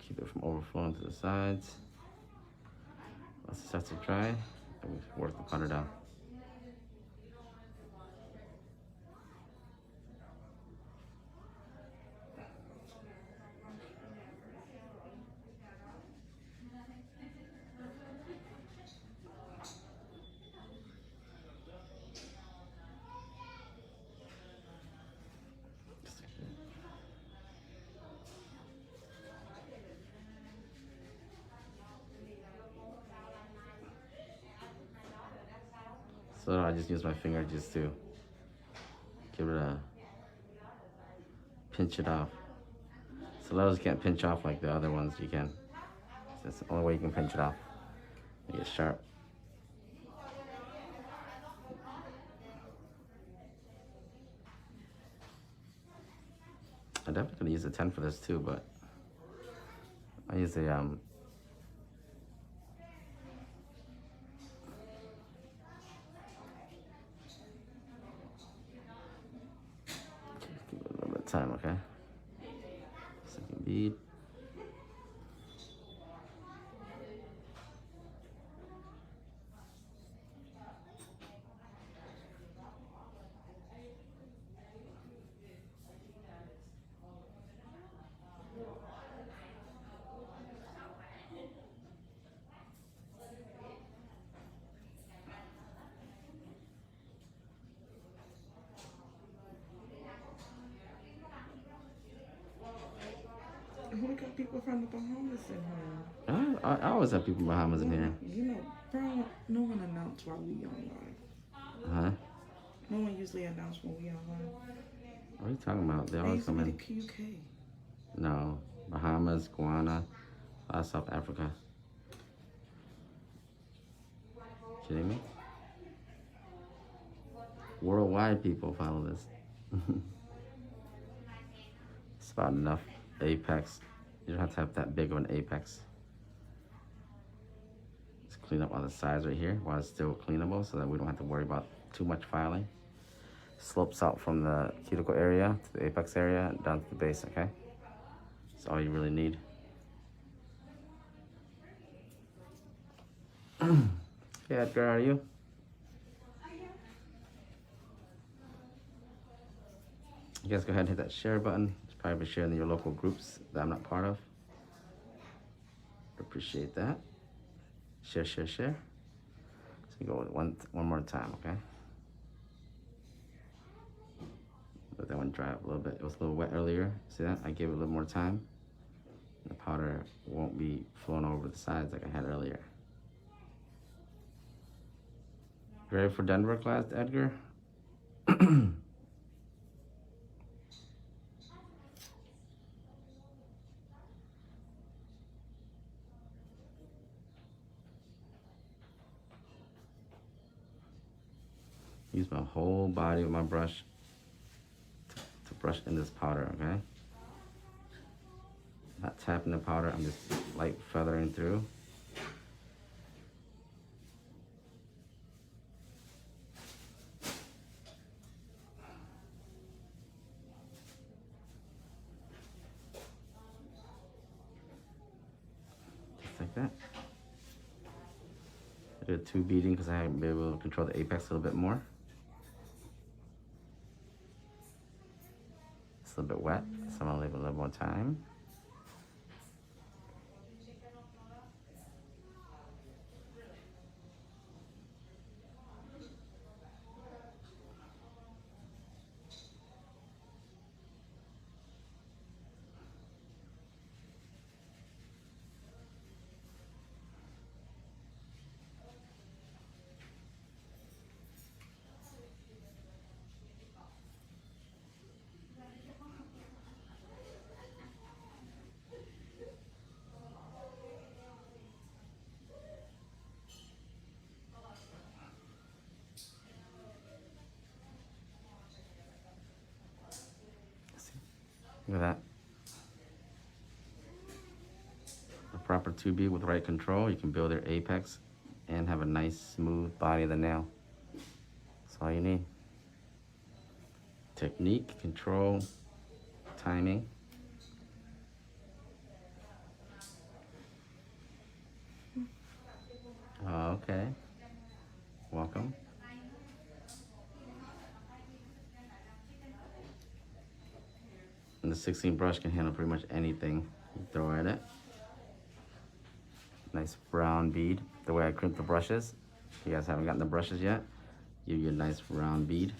Keep it from overflowing to the sides. Once it starts to dry, then we work the powder down. So I just use my finger just to give it a pinch it off. So those can't pinch off like the other ones you can. That's the only way you can pinch it off. Make it sharp. I definitely could use a 10 for this too, but I use a give it a little bit of time, okay? Second bead. We got people from the Bahamas in here. I always have people in Bahamas in here. You know, bro, no one announced while we on live. Huh? No one usually announces when we on live. What are you talking about? They always come in. UK. No. Bahamas, Guyana, South Africa. Kidding me? Worldwide people follow this. It's about enough apex. You don't have to have that big of an apex. Just clean up on the sides right here while it's still cleanable so that we don't have to worry about too much filing. Slopes out from the cuticle area to the apex area and down to the base, okay? That's all you really need. Yeah, Edgar, how are you? You guys go ahead and hit that share button. It's probably sharing in your local groups that I'm not part of. Appreciate that. Share, share, share. So go with one more time, okay? Let that one dry up a little bit. It was a little wet earlier. See that? I gave it a little more time. The powder won't be flowing over the sides like I had earlier. Ready for Denver class, Edgar? Use my whole body with my brush to brush in this powder, okay? Not tapping the powder, I'm just light feathering through. Just like that. I did 2 beading because I haven't been able to control the apex a little bit more. It's a little bit wet, so I'm gonna leave it a little more time. Look at that. A proper 2B with the right control, you can build your apex and have a nice smooth body of the nail. That's all you need. Technique, control, timing. Okay. Welcome. And the 16 brush can handle pretty much anything you throw at it. Nice brown bead. The way I crimp the brushes. If you guys haven't gotten the brushes yet, give you a nice round bead.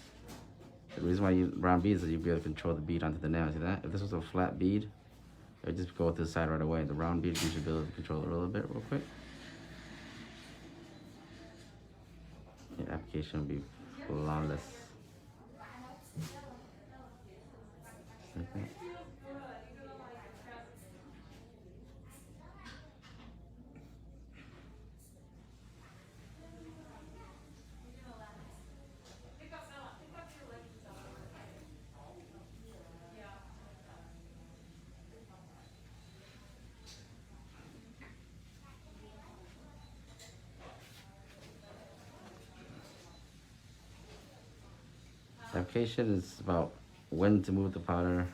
The reason why you use round beads is you'll be able to control the bead onto the nail. See that? If this was a flat bead, it would just go to the side right away. The round bead gives you the ability to control it a little bit real quick. Your application will be flawless. Like that. Application is about when to move the powder,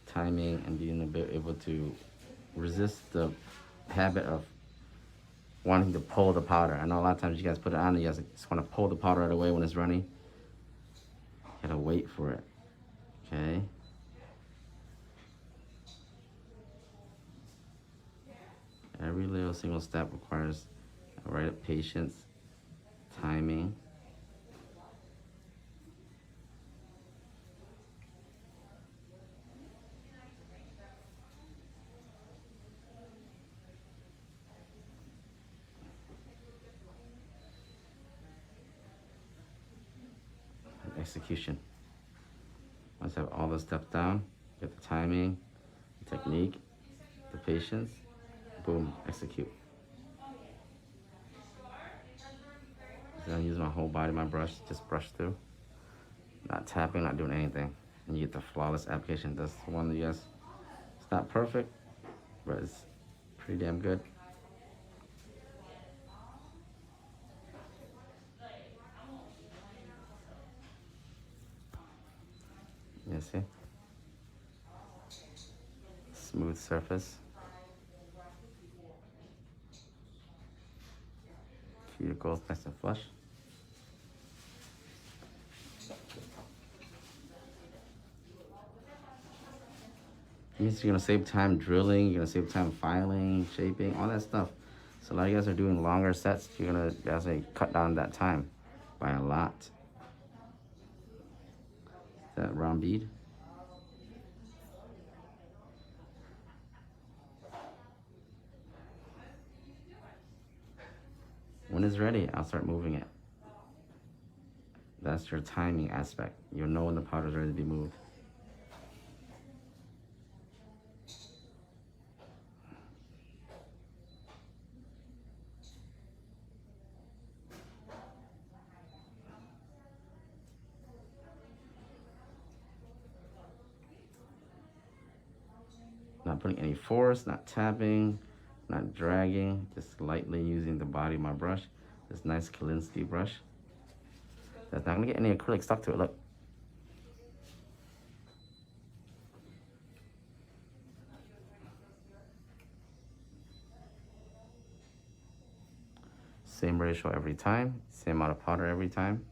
timing, and being able to resist the habit of wanting to pull the powder. I know a lot of times you guys put it on and you guys just want to pull the powder right away when it's running. You gotta wait for it, okay? Every little single step requires a right of patience, timing. Execution. Once you have all the steps down, get the timing, the technique, the patience, boom, execute. So I'm using my whole body, my brush, just brush through. Not tapping, not doing anything. And you get the flawless application. That's the one that you guys, it's not perfect, but it's pretty damn good. You see? Smooth surface. Cuticles nice and flush. It means you're gonna save time drilling, you're gonna save time filing, shaping, all that stuff. So a lot of you guys are doing longer sets, you're gonna actually cut down that time by a lot. That round bead. When it's ready, I'll start moving it. That's your timing aspect. You'll know when the powder's ready to be moved. Not putting any force, not tapping, not dragging, just lightly using the body of my brush. This nice Kalinsky brush. That's not gonna get any acrylic stuck to it, look. Same ratio every time, same amount of powder every time.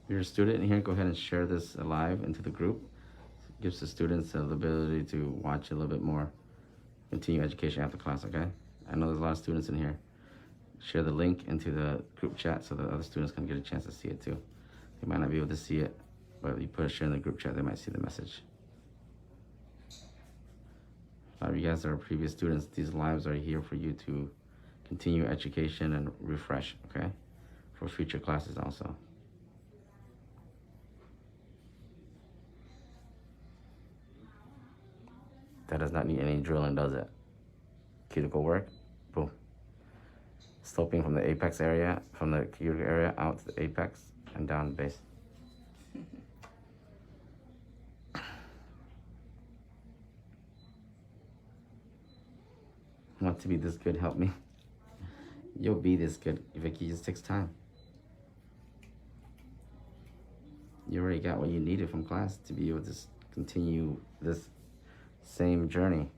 If you're a student in here, go ahead and share this live into the group. It gives the students the ability to watch a little bit more, continue education after class, okay? I know there's a lot of students in here. Share the link into the group chat so that other students can get a chance to see it too. They might not be able to see it, but if you put a share in the group chat, they might see the message. A lot of you guys that are previous students, these lives are here for you to continue education and refresh, okay? For future classes also. That does not need any drilling, does it? Cuticle work, boom. sloping from the apex area, from the cuticle area out to the apex and down the base. Want to be this good, help me. You'll be this good, Vicky, it just takes time. You already got what you needed from class to be able to continue this same journey.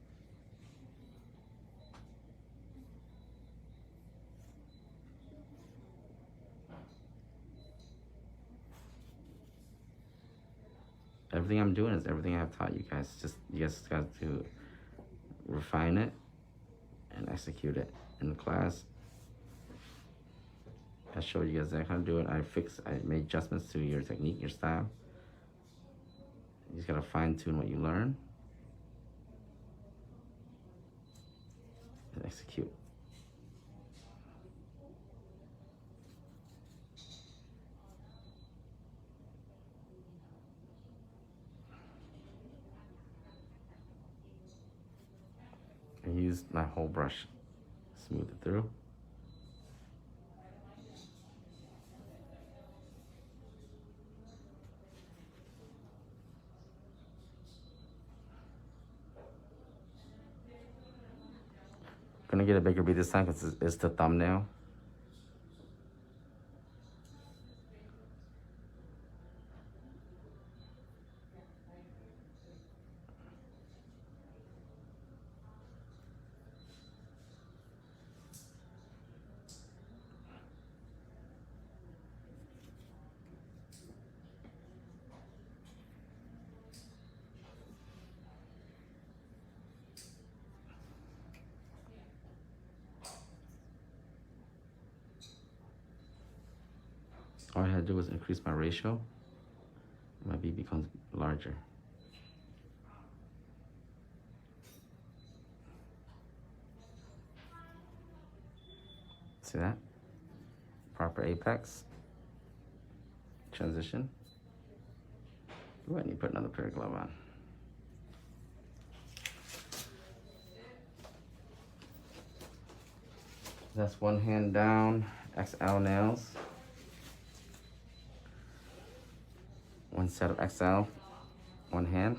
Everything I'm doing is everything I've taught you guys. Just you guys got to refine it and execute it in the class. I showed you guys how to do it. I made adjustments to your technique, your style. You just gotta fine tune what you learn and execute. I used my whole brush, smooth it through. Gonna get a bigger bead this time because it's the thumbnail. All I had to do was increase my ratio. My bead becomes larger. See that? Proper apex. Transition. Ooh, I need to put another pair of glove on. That's one hand down, XL nails. One set of XL, one hand.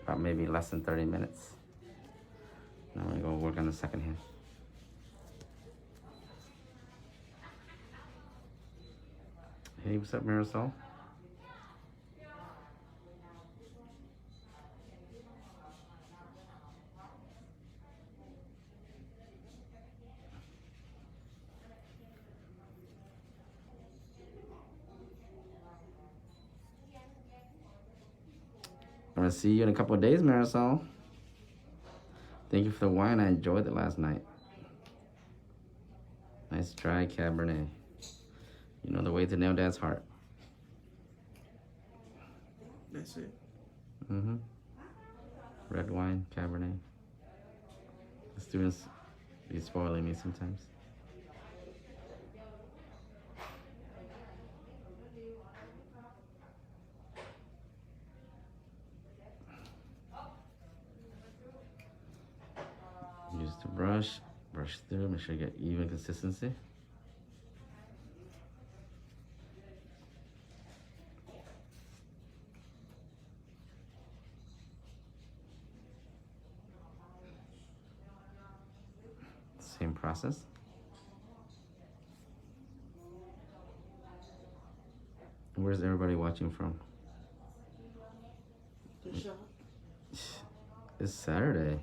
About maybe less than 30 minutes. Now I'm gonna go work on the second hand. Hey, what's up, Marisol? I'm gonna see you in a couple of days, Marisol. Thank you for the wine. I enjoyed it last night. Nice dry Cabernet. You know the way to nail Dad's heart. That's it. Mm-hmm. Red wine, Cabernet. The students be spoiling me sometimes. Use the brush through, make sure you get even consistency. Same process. Where's everybody watching from? The shop. It's Saturday.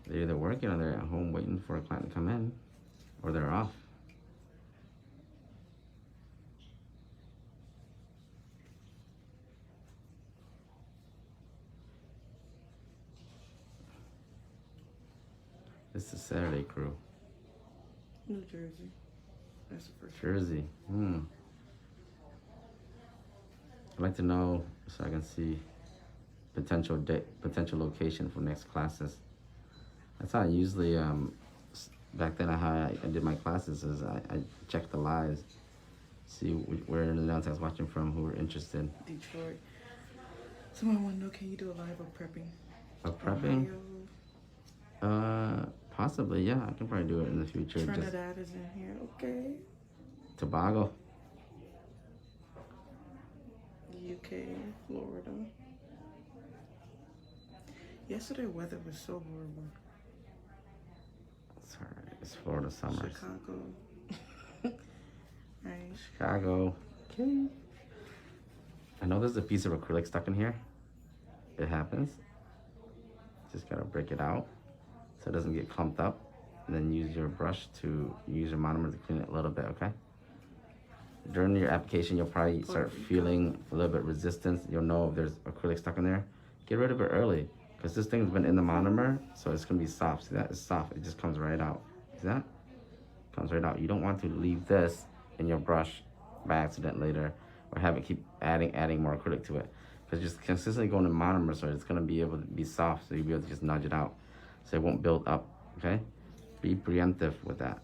They're either working or they're at home waiting for a client to come in, or they're off. This is Saturday crew. New Jersey. That's the first. Jersey. I'd like to know so I can see potential location for next classes. That's how I usually back then how I did my classes is I checked the lives, see where in the downtown's watching from, who were interested. Detroit. Someone want to know, can you do a live of prepping? Of prepping? Possibly, yeah. I can probably do it in the future. Just Trinidad is in here. Okay. Tobago. UK, Florida. Yesterday weather was so horrible. It's alright. It's Florida summer. Chicago. Right. Chicago. Okay. I know there's a piece of acrylic stuck in here. It happens. Just gotta break it out so it doesn't get clumped up. And then use your brush to use your monomer to clean it a little bit, okay? During your application, you'll probably start feeling a little bit resistance. You'll know if there's acrylic stuck in there. Get rid of it early, because this thing's been in the monomer, so it's gonna be soft. See that? It's soft. It just comes right out. See that? Comes right out. You don't want to leave this in your brush by accident later, or have it keep adding more acrylic to it. Because just consistently going to monomer, so it's gonna be able to be soft, so you'll be able to just nudge it out, so it won't build up. Okay? Be preemptive with that.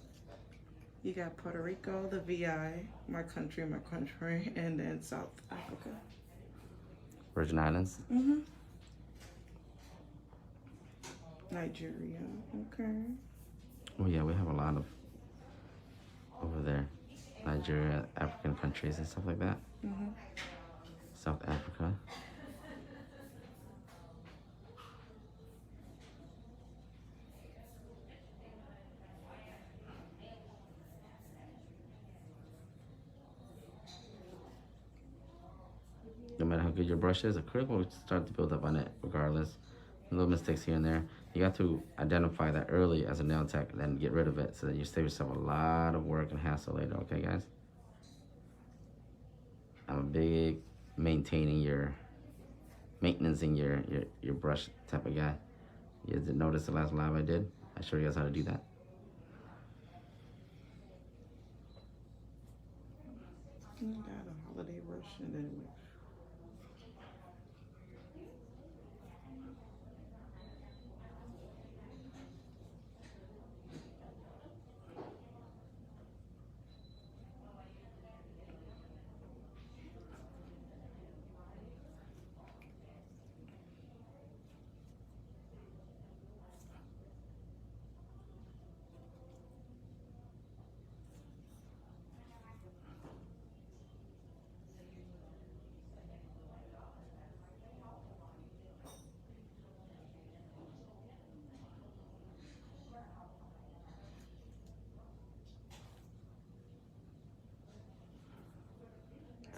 You got Puerto Rico, the VI, my country, and then South Africa. Virgin Islands. Mm-hmm. Nigeria. Okay. Oh yeah, we have a lot of over there. Nigeria, African countries and stuff like that. Mm-hmm. South Africa. No matter how good your brush is, acrylic will start to build up on it regardless. Little mistakes here and there. You have to identify that early as a nail tech and then get rid of it so that you save yourself a lot of work and hassle later, okay guys? I'm a big maintenancing your brush type of guy. You guys didn't notice the last live I did? I showed you guys how to do that. I got a holiday brush and then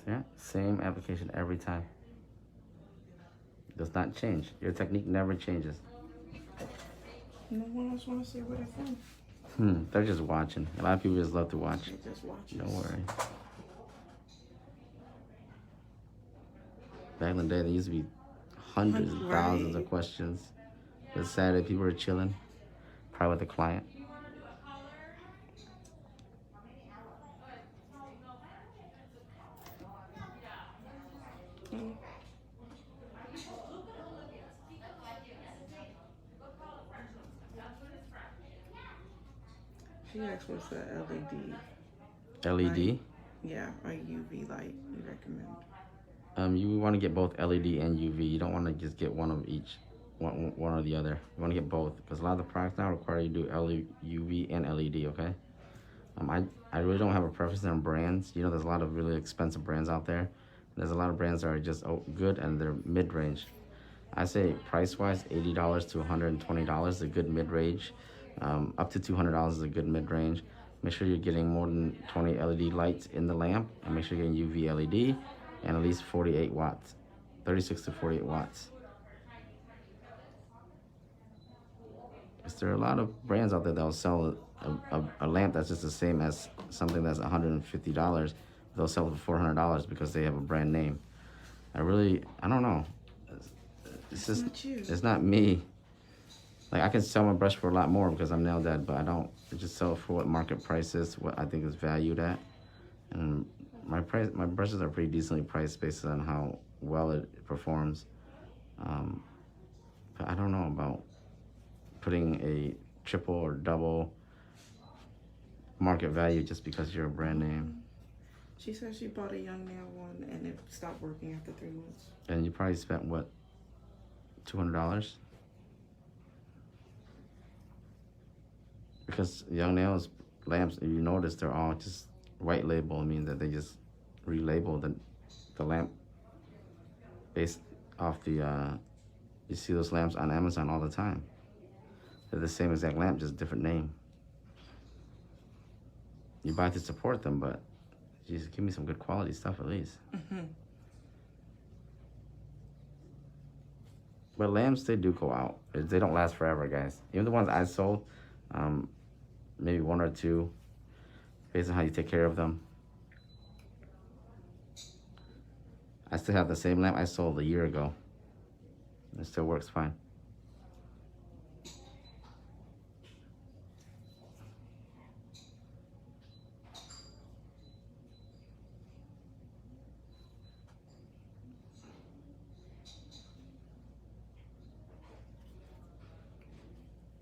So yeah, same application every time. Does not change. Your technique never changes. no one else want to say where they're from. They're just watching. A lot of people just love to watch. They just watch. Don't worry. Back in the day, there used to be hundreds of thousands of questions. But Saturday, people were chilling, probably with a client. She asked what's the LED. LED. Yeah, or UV light you recommend. You want to get both LED and UV. You don't want to just get one of each, one or the other. You want to get both because a lot of the products now require you to do UV and LED. Okay. I really don't have a preference on brands. You know, there's a lot of really expensive brands out there. There's a lot of brands that are just good and they're mid-range. I say price-wise, $80 to $120 is a good mid-range. Up to $200 is a good mid-range. Make sure you're getting more than 20 LED lights in the lamp, and make sure you're getting UV LED and at least 48 watts, 36 to 48 watts. Because there are a lot of brands out there that will sell a lamp that's just the same as something that's $150. They'll sell it for $400 because they have a brand name. I don't know. It's just, it's not me. Like, I can sell my brush for a lot more because I'm nail dead, but I don't. I just sell it for what market price is, what I think is valued at. And my brushes are pretty decently priced based on how well it performs. But I don't know about putting a triple or double market value just because you're a brand name. She said she bought a young nail one and it stopped working after 3 months. And you probably spent what, $200? Because Young Nails lamps, if you notice, they're all just white label. It means that they just relabel the lamp based off the. You see those lamps on Amazon all the time. They're the same exact lamp, just different name. You buy to support them, but just give me some good quality stuff at least. But lamps, they do go out. They don't last forever, guys. Even the ones I sold, maybe one or two, based on how you take care of them. I still have the same lamp I sold a year ago. It still works fine.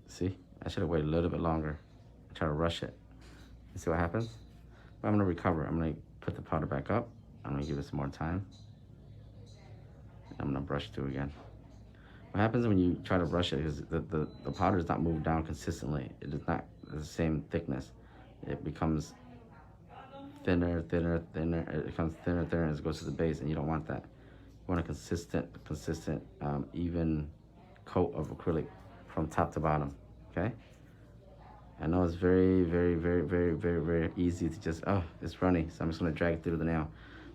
See, I should have waited a little bit longer. I try to rush it. You see what happens? But I'm gonna recover. I'm gonna put the powder back up. I'm gonna give it some more time. I'm gonna brush through again. What happens when you try to brush it is the powder does not move down consistently. It is not the same thickness. It becomes thinner, thinner, thinner. It becomes thinner, thinner as it goes to the base, and you don't want that. You want a consistent, even coat of acrylic from top to bottom, okay? I know it's very, very, very, very, very, very easy to just, oh, it's runny, so I'm just gonna drag it through the nail.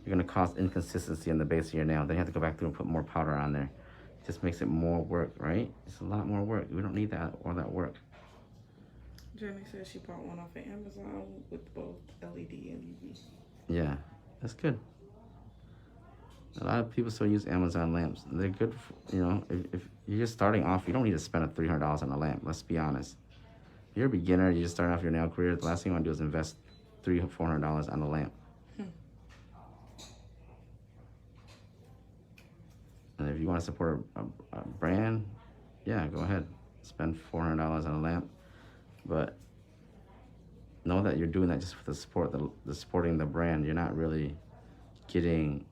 You're gonna cause inconsistency in the base of your nail. Then you have to go back through and put more powder on there. It just makes it more work, right? It's a lot more work. We don't need all that work. Jenny says she bought one off of Amazon with both LED and UV. Yeah, that's good. A lot of people still use Amazon lamps. They're good, for, if you're just starting off, you don't need to spend $300 on a lamp. Let's be honest. If you're a beginner, you're just starting off your nail career, the last thing you want to do is invest $300 or $400 on a lamp. And if you want to support a brand, yeah, go ahead. Spend $400 on a lamp. But know that you're doing that just for the supporting the brand. You're not really getting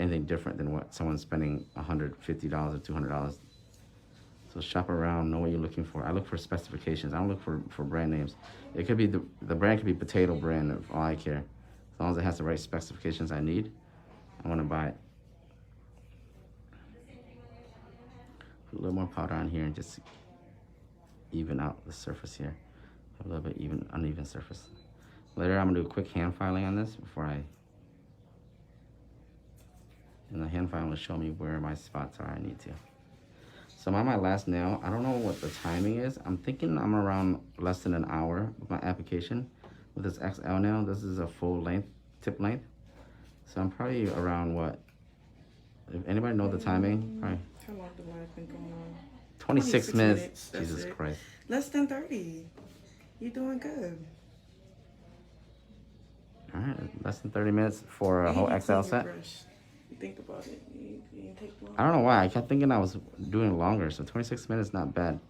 anything different than what someone's spending $150 or $200. So shop around, know what you're looking for. I look for specifications. I don't look for brand names. It could be the brand could be potato brand, if all I care. As long as it has the right specifications I need, I want to buy it. Put a little more powder on here and just even out the surface here. A little bit uneven surface. Later I'm gonna do a quick hand filing on this and the hand filing will show me where my spots are I need to. So I'm on my last nail. I don't know what the timing is. I'm thinking I'm around less than an hour with my application. With this XL nail, this is a full length, tip length. So I'm probably around what? If anybody know the timing? Probably. How long do I been going on? 26 minutes. Jesus Christ. Less than 30. You're doing good. All right, less than 30 minutes for a whole XL set. You think about it. You didn't take long. I don't know why. I kept thinking I was doing longer, so 26 minutes not bad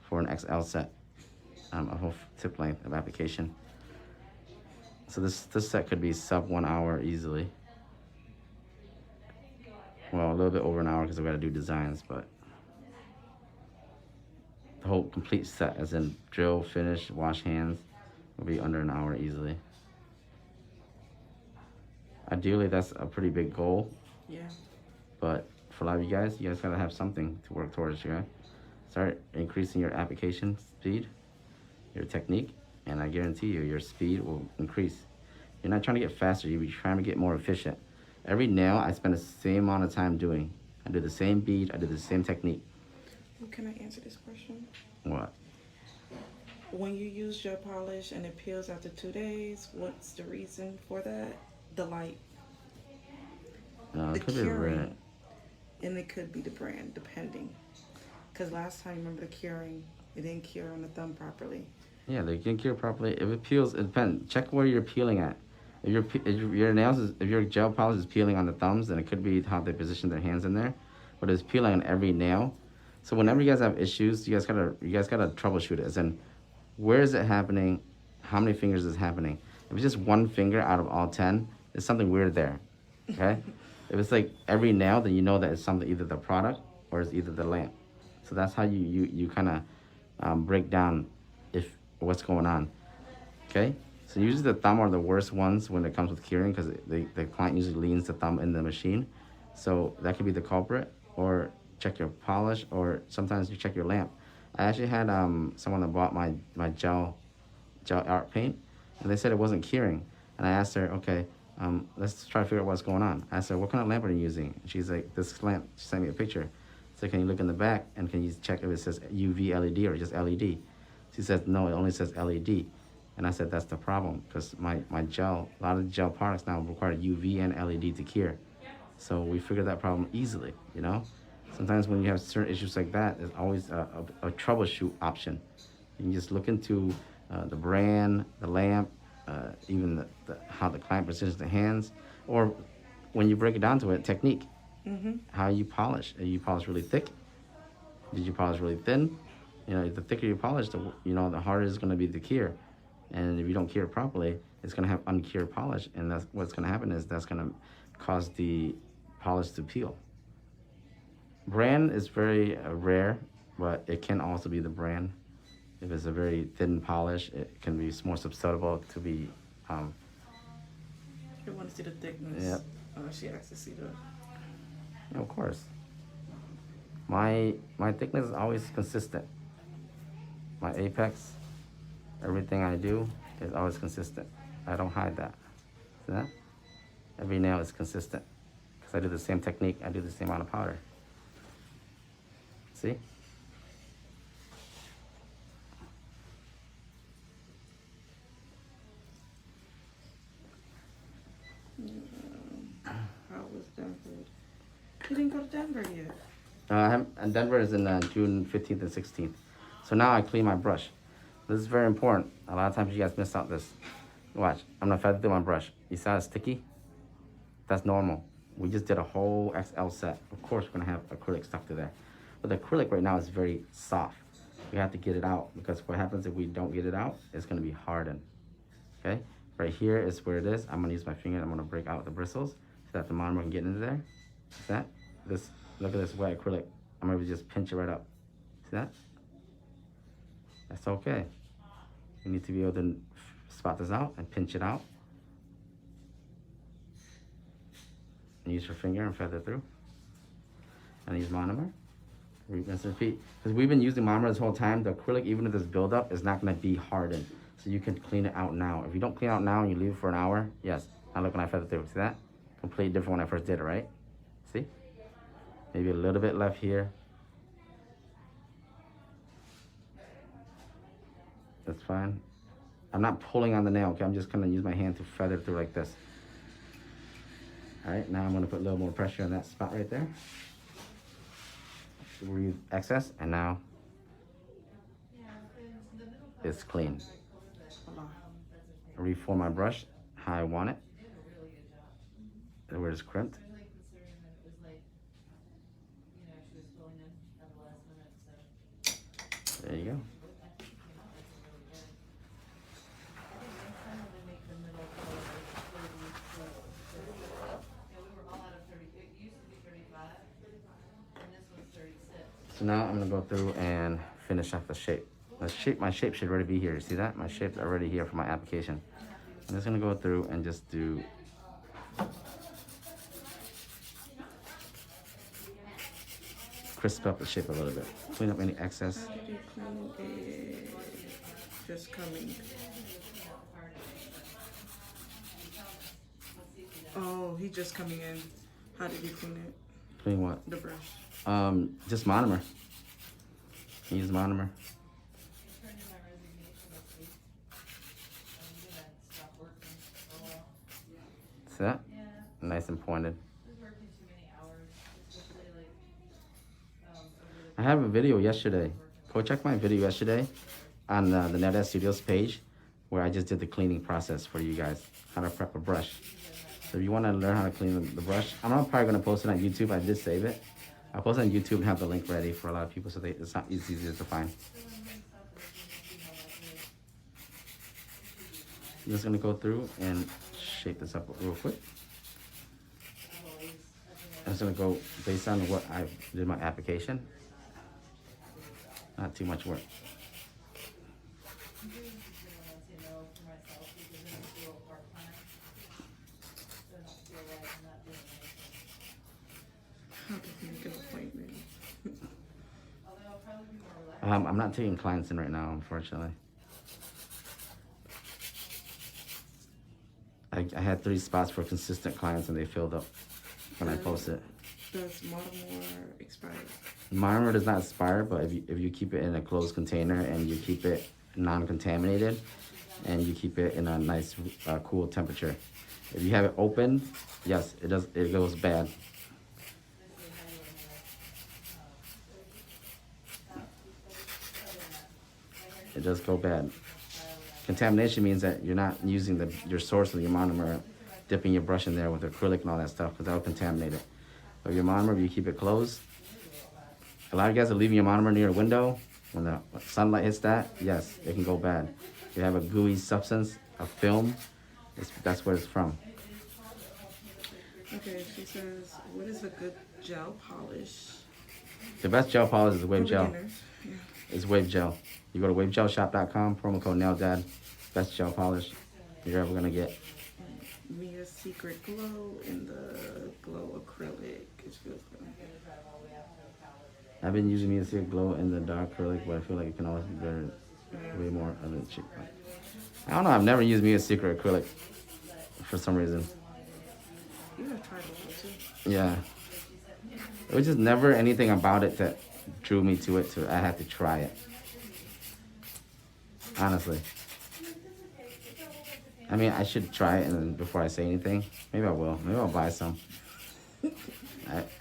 for an XL set. A whole tip length of application. So this set could be sub 1 hour easily. Well, a little bit over an hour because I've got to do designs, but the whole complete set, as in drill, finish, wash hands, will be under an hour easily. Ideally, that's a pretty big goal. Yeah. But for a lot of you guys gotta have something to work towards. You know? Start increasing your application speed, your technique, and I guarantee you, your speed will increase. You're not trying to get faster, you're trying to get more efficient. Every nail, I spend the same amount of time doing. I do the same bead, I do the same technique. Well, can I answer this question? What? When you use gel polish and it peels after 2 days, what's the reason for that? The light. It could be red. And it could be the brand, depending. Because last time, remember the curing, it didn't cure on the thumb properly. Yeah, they can cure properly. If it peels, it depends. Check where you're peeling at. If your gel polish is peeling on the thumbs, then it could be how they position their hands in there. But it's peeling on every nail. So whenever you guys have issues, you guys gotta troubleshoot it. As in, where is it happening? How many fingers is happening? If it's just one finger out of all 10, there's something weird there. Okay? If it's like every nail, then you know that it's something, either the product or it's either the lamp. So that's how you kind of break down if what's going on. Okay, so usually the thumb are the worst ones when it comes with curing because the client usually leans the thumb in the machine. So that could be the culprit, or check your polish, or sometimes you check your lamp. I actually had someone that bought my gel art paint, and they said it wasn't curing. And I asked her, okay, let's try to figure out what's going on. I asked her, what kind of lamp are you using? And she's like, this lamp. She sent me a picture. So can you look in the back and can you check if it says UV LED or just LED? She said, no, it only says LED. And I said, that's the problem, because my gel, a lot of gel products now require UV and LED to cure. So we figured that problem easily, you know? Sometimes when you have certain issues like that, there's always a troubleshoot option. You can just look into the brand, the lamp, even how the client positions the hands, or when you break it down to it, technique. How you polish. You polish really thick? Did you polish really thin? You know, the thicker you polish, the harder it's going to be to cure. And if you don't cure it properly, it's going to have uncured polish, and that's what's going to happen is that's going to cause the polish to peel. Brand is very rare, but it can also be the brand. If it's a very thin polish, it can be more susceptible to be. I want to see the thickness. Yep. She asked to see the. Yeah, of course. My thickness is always consistent. My apex, everything I do is always consistent. I don't hide that. See that? Every nail is consistent because I do the same technique. I do the same amount of powder. See? How was Denver? You didn't go to Denver yet. And Denver is in June 15th and 16th. So now I clean my brush. This is very important. A lot of times you guys miss out this. Watch, I'm gonna feather through my brush. You saw it's sticky? That's normal. We just did a whole XL set. Of course we're gonna have acrylic stuck to there. But the acrylic right now is very soft. We have to get it out because what happens if we don't get it out, it's gonna be hardened. Okay? Right here is where it is. I'm gonna use my finger and I'm gonna break out the bristles so that the monomer can get into there. See that? Look at this wet acrylic. I'm gonna just pinch it right up. See that? That's okay. You need to be able to spot this out and pinch it out. And use your finger and feather through. And use monomer. Rinse and repeat. Because we've been using monomer this whole time, the acrylic, even if there's buildup, is not going to be hardened. So you can clean it out now. If you don't clean it out now and you leave it for an hour, yes. Now look when I feather through. See that? Completely different when I first did it, right? See? Maybe a little bit left here. That's fine. I'm not pulling on the nail, okay? I'm just gonna use my hand to feather through like this. All right, now I'm gonna put a little more pressure on that spot right there. Remove excess, and now it's clean. Reform my brush how I want it. And where it's crimped. There you go. So now I'm gonna go through and finish off the shape. My shape should already be here. You see that? My shape's already here for my application. I'm just gonna go through and just do crisp up the shape a little bit. Clean up any excess. How did you clean it? Just coming. Oh, he just coming in. How did you clean it? Clean what? The brush. Just monomer. Use monomer. See that? Nice and pointed. I have a video yesterday. Go check my video yesterday on the NetEd Studios page where I just did the cleaning process for you guys. How to prep a brush. So if you want to learn how to clean the brush, I'm not probably going to post it on YouTube. I did save it. I'll post it on YouTube and have the link ready for a lot of people so it's not easy to find. I'm just going to go through and shape this up real quick. I'm just going to go based on what I did my application. Not too much work. I'm not taking clients in right now, unfortunately. I had 3 spots for consistent clients and they filled up when I posted. Does Baltimore expire? Monomer does not expire, but if you keep it in a closed container and you keep it non-contaminated and you keep it in a nice cool temperature. If you have it open, yes, it goes bad. It does go bad. Contamination means that you're not using your source of your monomer, dipping your brush in there with acrylic and all that stuff, because that'll contaminate it. But your monomer, if you keep it closed, a lot of guys are leaving your monomer near a window. When the sunlight hits that, yes, it can go bad. If you have a gooey substance, a film, that's where it's from. Okay, she says, what is a good gel polish? The best gel polish is wave gel. Yeah. It's wave gel. You go to wavegel.shop.com, promo code NAILDAD, best gel polish you're ever gonna get. Mia's Secret Glow in the Glow Acrylic. It feels good. I've been using Mia's Secret Glow in the dark acrylic, but I feel like it can always be better, way more other cheap. I don't know, I've never used Mia's Secret acrylic for some reason. You have tried it too. Yeah. It was just never anything about it that drew me to it, I had to try it. Honestly. I mean, I should try it and then before I say anything. Maybe I will. Maybe I'll buy some.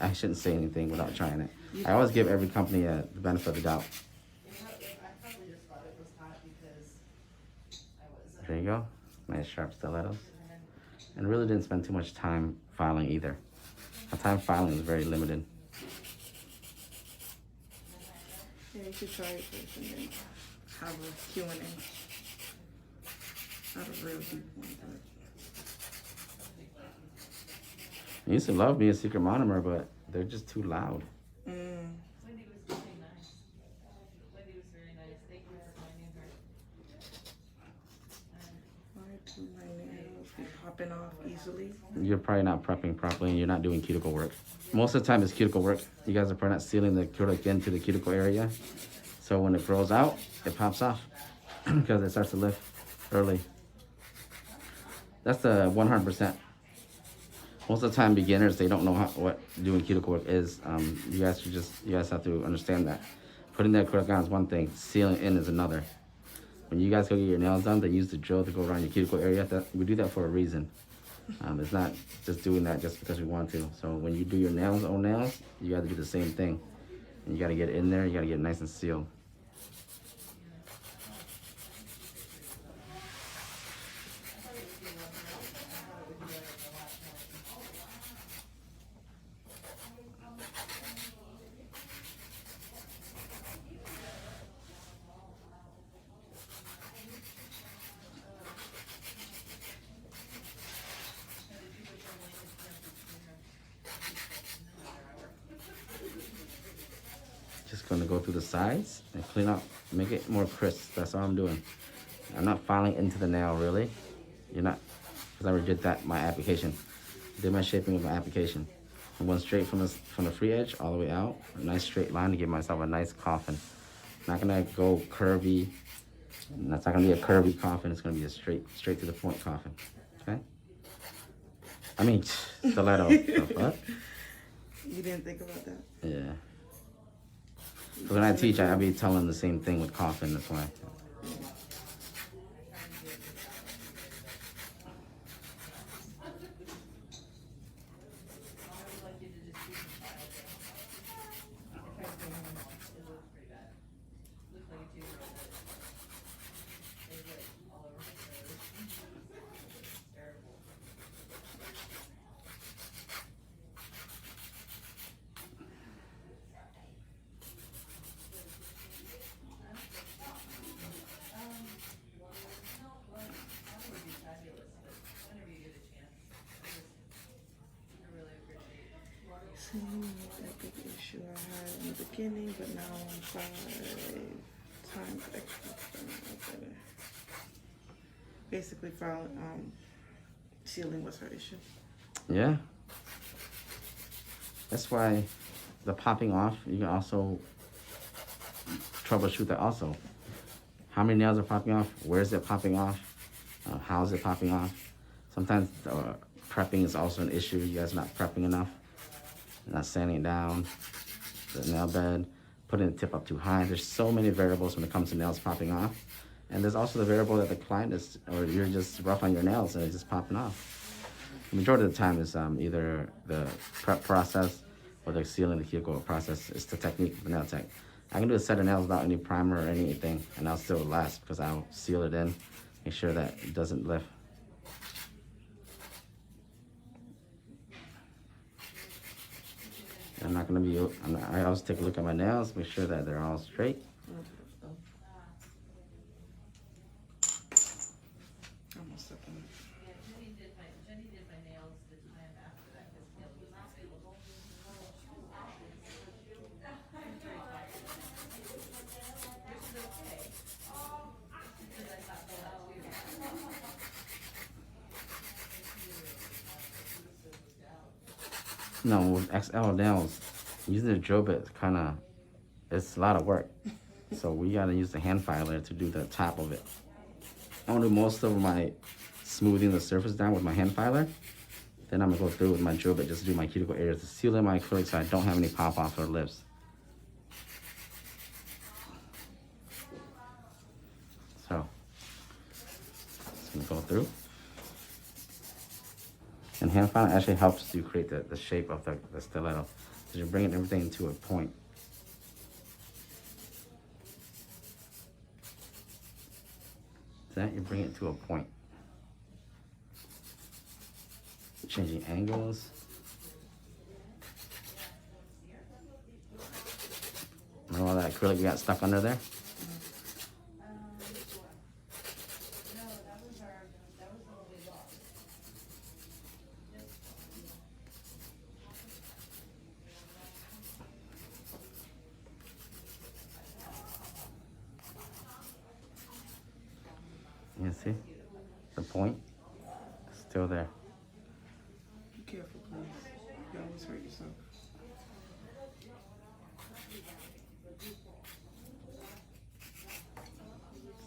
I shouldn't say anything without trying it. I always give every company the benefit of the doubt. There you go. Nice sharp stilettos. And really didn't spend too much time filing either. My time filing is very limited. Yeah, you should try it first and then have a Q&A. Not a real deep one, but... I used to love Mia's Secret Monomer, but they're just too loud. Wendy was really nice. Wendy was very nice. Thank you for finding her. Why do my nails be popping off easily? You're probably not prepping properly and you're not doing cuticle work. Most of the time it's cuticle work. You guys are probably not sealing the acrylic into the cuticle area. So when it grows out, it pops off because it starts to lift early. That's the 100%. Most of the time beginners, they don't know what doing cuticle work is. You guys have to understand that. Putting the acrylic on is one thing, sealing in is another. When you guys go get your nails done, they use the drill to go around your cuticle area. We do that for a reason. It's not just doing that just because we want to. So when you do your own nails, you got to do the same thing. And you got to get it in there, you got to get it nice and sealed. Just gonna go through the sides and clean up, make it more crisp. That's all I'm doing. I'm not filing into the nail really. You're not, because I already did that, my application. Did my shaping with my application. I went straight from the free edge all the way out. A nice straight line to give myself a nice coffin. Not gonna go curvy. That's not gonna be a curvy coffin. It's gonna be a straight to the point coffin. Okay? I mean, stiletto. The fuck? You didn't think about that? Yeah. So when I teach, I'll be telling the same thing with coffin, that's why. Same epic issue I had in the beginning, but now I'm 5 times extra. Basically, sealing was her issue. Yeah. That's why the popping off, you can also troubleshoot that also. How many nails are popping off? Where is it popping off? How is it popping off? Sometimes prepping is also an issue. You guys not prepping enough, not sanding down the nail bed, putting the tip up too high. There's so many variables when it comes to nails popping off. And there's also the variable that the client is, or you're just rough on your nails and it's just popping off. The majority of the time is either the prep process or the sealing the cuticle process. It's the technique of the nail tech. I can do a set of nails without any primer or anything, and I'll still last because I'll seal it in, make sure that it doesn't lift. I'm not gonna be, I always take a look at my nails, make sure that they're all straight. Almost up in Yeah, Jenny did my nails the time after that, because nail was not available. Which is okay. Because I thought that too. No, with XL nails, using the drill bit it's a lot of work. So we gotta use the hand filer to do the top of it. I wanna do most of my smoothing the surface down with my hand filer. Then I'm gonna go through with my drill bit just to do my cuticle areas to seal in my acrylic so I don't have any pop off or lips. So, just gonna go through. And hand filing actually helps you create the shape of the stiletto. So you're bringing everything into a point. That you bring it to a point. Changing angles. Remember all that acrylic we got stuck under there? You see? The point is still there. Be careful, please. You always hurt yourself.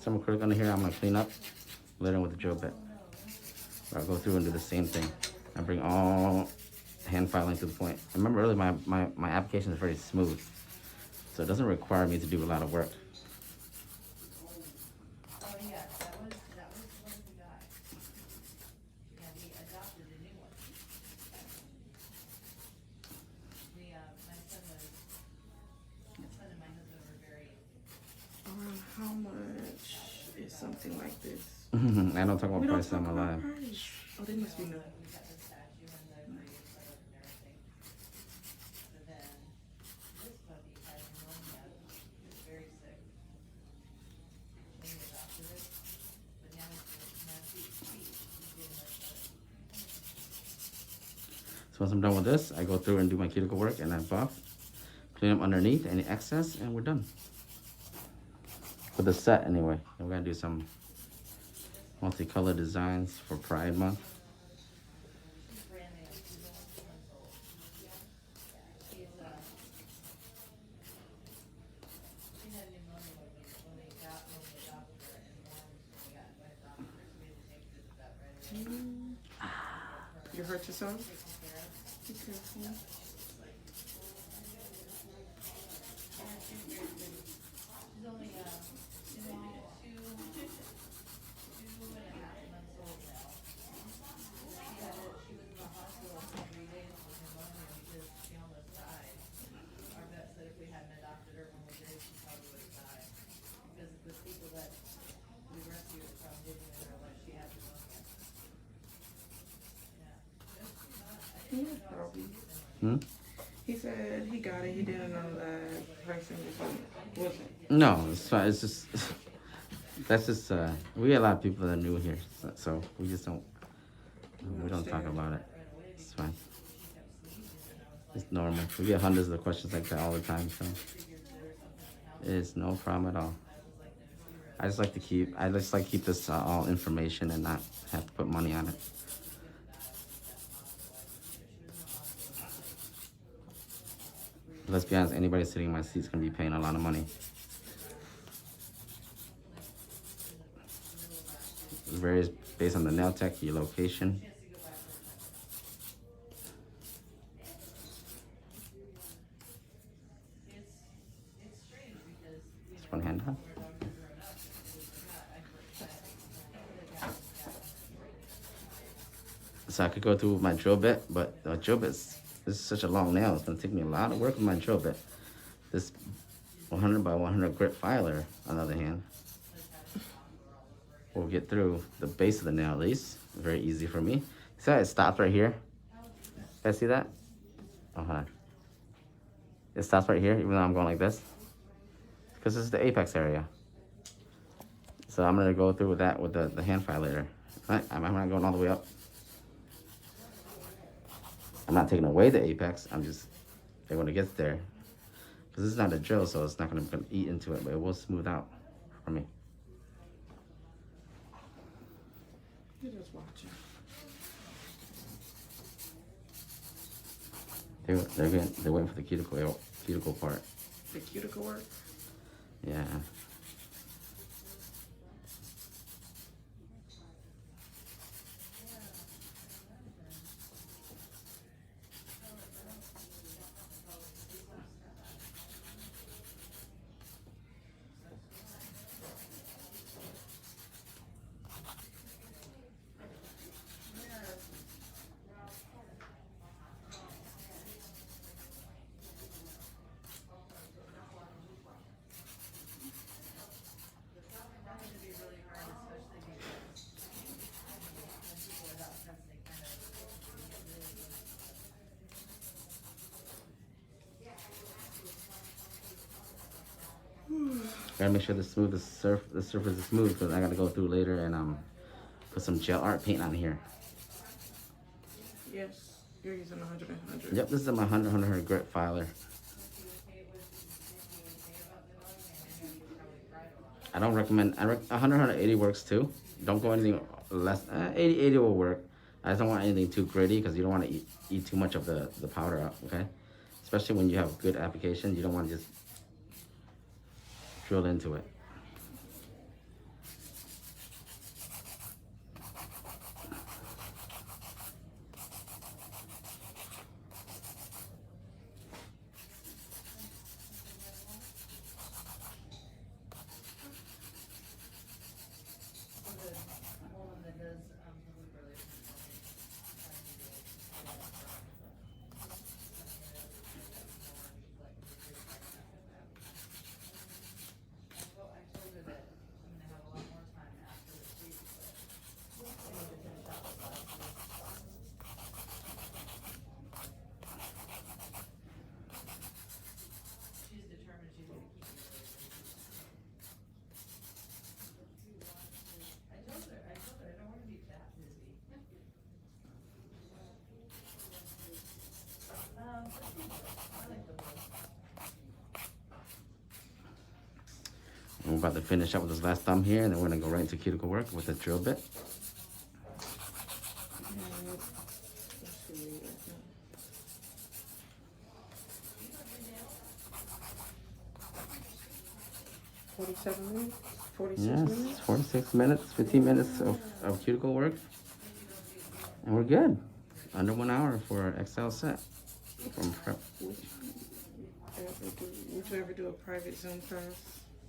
Some acrylic under here I'm gonna clean up later with the drill bit. I'll go through and do the same thing. I bring all hand filing to the point. Remember earlier my application is very smooth. So it doesn't require me to do a lot of work. Oh, yeah, that was what we got. Yeah, we adopted a new one. My son and my husband were very. Around how much is something like this? I don't talk about We don't price on talk my about live. price. Oh, they must be new. We got the statue and the grave set up and everything. But then, this puppy has pneumonia, it's very sick. We adopted it, but now he's getting much better. So once I'm done with this, I go through and do my cuticle work and I buff, clean up underneath any excess, and we're done. For the set anyway. And we're gonna do some multicolor designs for Pride Month. She's brand new, she's only 2 months old. She's, she had pneumonia when we adopted her, and then when we adopted her, so we had to take her to the vet right away. You hurt yourself? Taken care of. Be careful. She's only, two and a half months old now. She was in the hospital for 3 days with pneumonia because she almost died. Our vet said if we hadn't adopted her when we did, she probably would have died. Because the people that we rescued her from didn't even realize she had pneumonia. Yeah. Probably. Hmm? He said he got it. He didn't know that person was it? No, it's fine. It's just that's just we get a lot of people that are new here, so we just don't talk about it. It's fine. It's normal. We get hundreds of questions like that all the time, so it's no problem at all. I just like to keep this all information and not have to put money on it. Let's be honest, anybody sitting in my seat is gonna be paying a lot of money. It varies based on the nail tech, your location. It's strange because, you Just know, one hand when up. our dogs are growing up, believe it or not, I first had So I could go through with my drill bit, but the drill bit's this is such a long nail. It's gonna take me a lot of work with my drill bit. This 100 by 100 grit filer, on the other hand, will get through the base of the nail at least. Very easy for me. See how it stops right here? You guys see that? Oh, hold on. It stops right here, even though I'm going like this. Because this is the apex area. So I'm gonna go through with that with the hand file later. I'm not going all the way up. I'm not taking away the apex. I'm just, when it gets there, because this is not a drill, so it's not gonna eat into it, but it will smooth out for me. You're just watching. They're waiting for the cuticle part. The cuticle work. Yeah. Gotta make sure the surface is smooth because I gotta go through later and put some gel art paint on here. Yes, you're using 100 and 100. Yep, this is my 100 grit filer. I don't recommend, 180 works too. Don't go anything less, 80 will work. I just don't want anything too gritty because you don't want to eat too much of the powder up, okay? Especially when you have good application, you don't want to just drill into it. We're about to finish up with this last thumb here, and then we're gonna go right into cuticle work with the drill bit. Let's see. 47 minutes? 46 Yes, minutes? 46 minutes, 15 minutes of cuticle work. And we're good. Under 1 hour for an XL set from prep. Would you ever do a private Zoom class?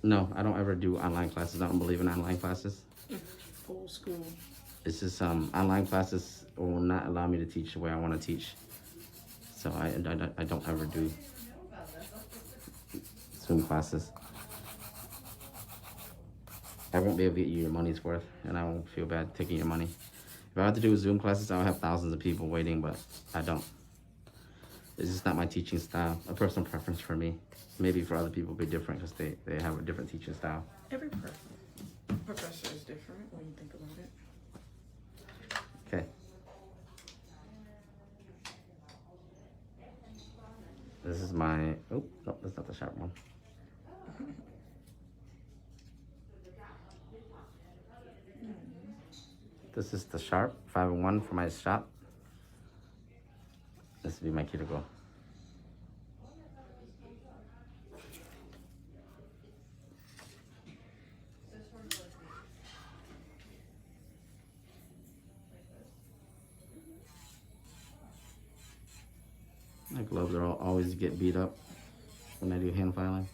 No, I don't ever do online classes. I don't believe in online classes. Old school. It's just online classes will not allow me to teach the way I want to teach. So I don't ever do Zoom classes. I won't be able to get you your money's worth, and I won't feel bad taking your money. If I had to do Zoom classes, I would have thousands of people waiting, but I don't. It's just not my teaching style, a personal preference for me. Maybe for other people it'll be different because they have a different teaching style. Every professor is different when you think about it. Okay. This is my, oh, no, that's not the sharp one. This is the sharp 5-in-1 for my shop. This would be my cuticle. My gloves are always get beat up when I do hand filing.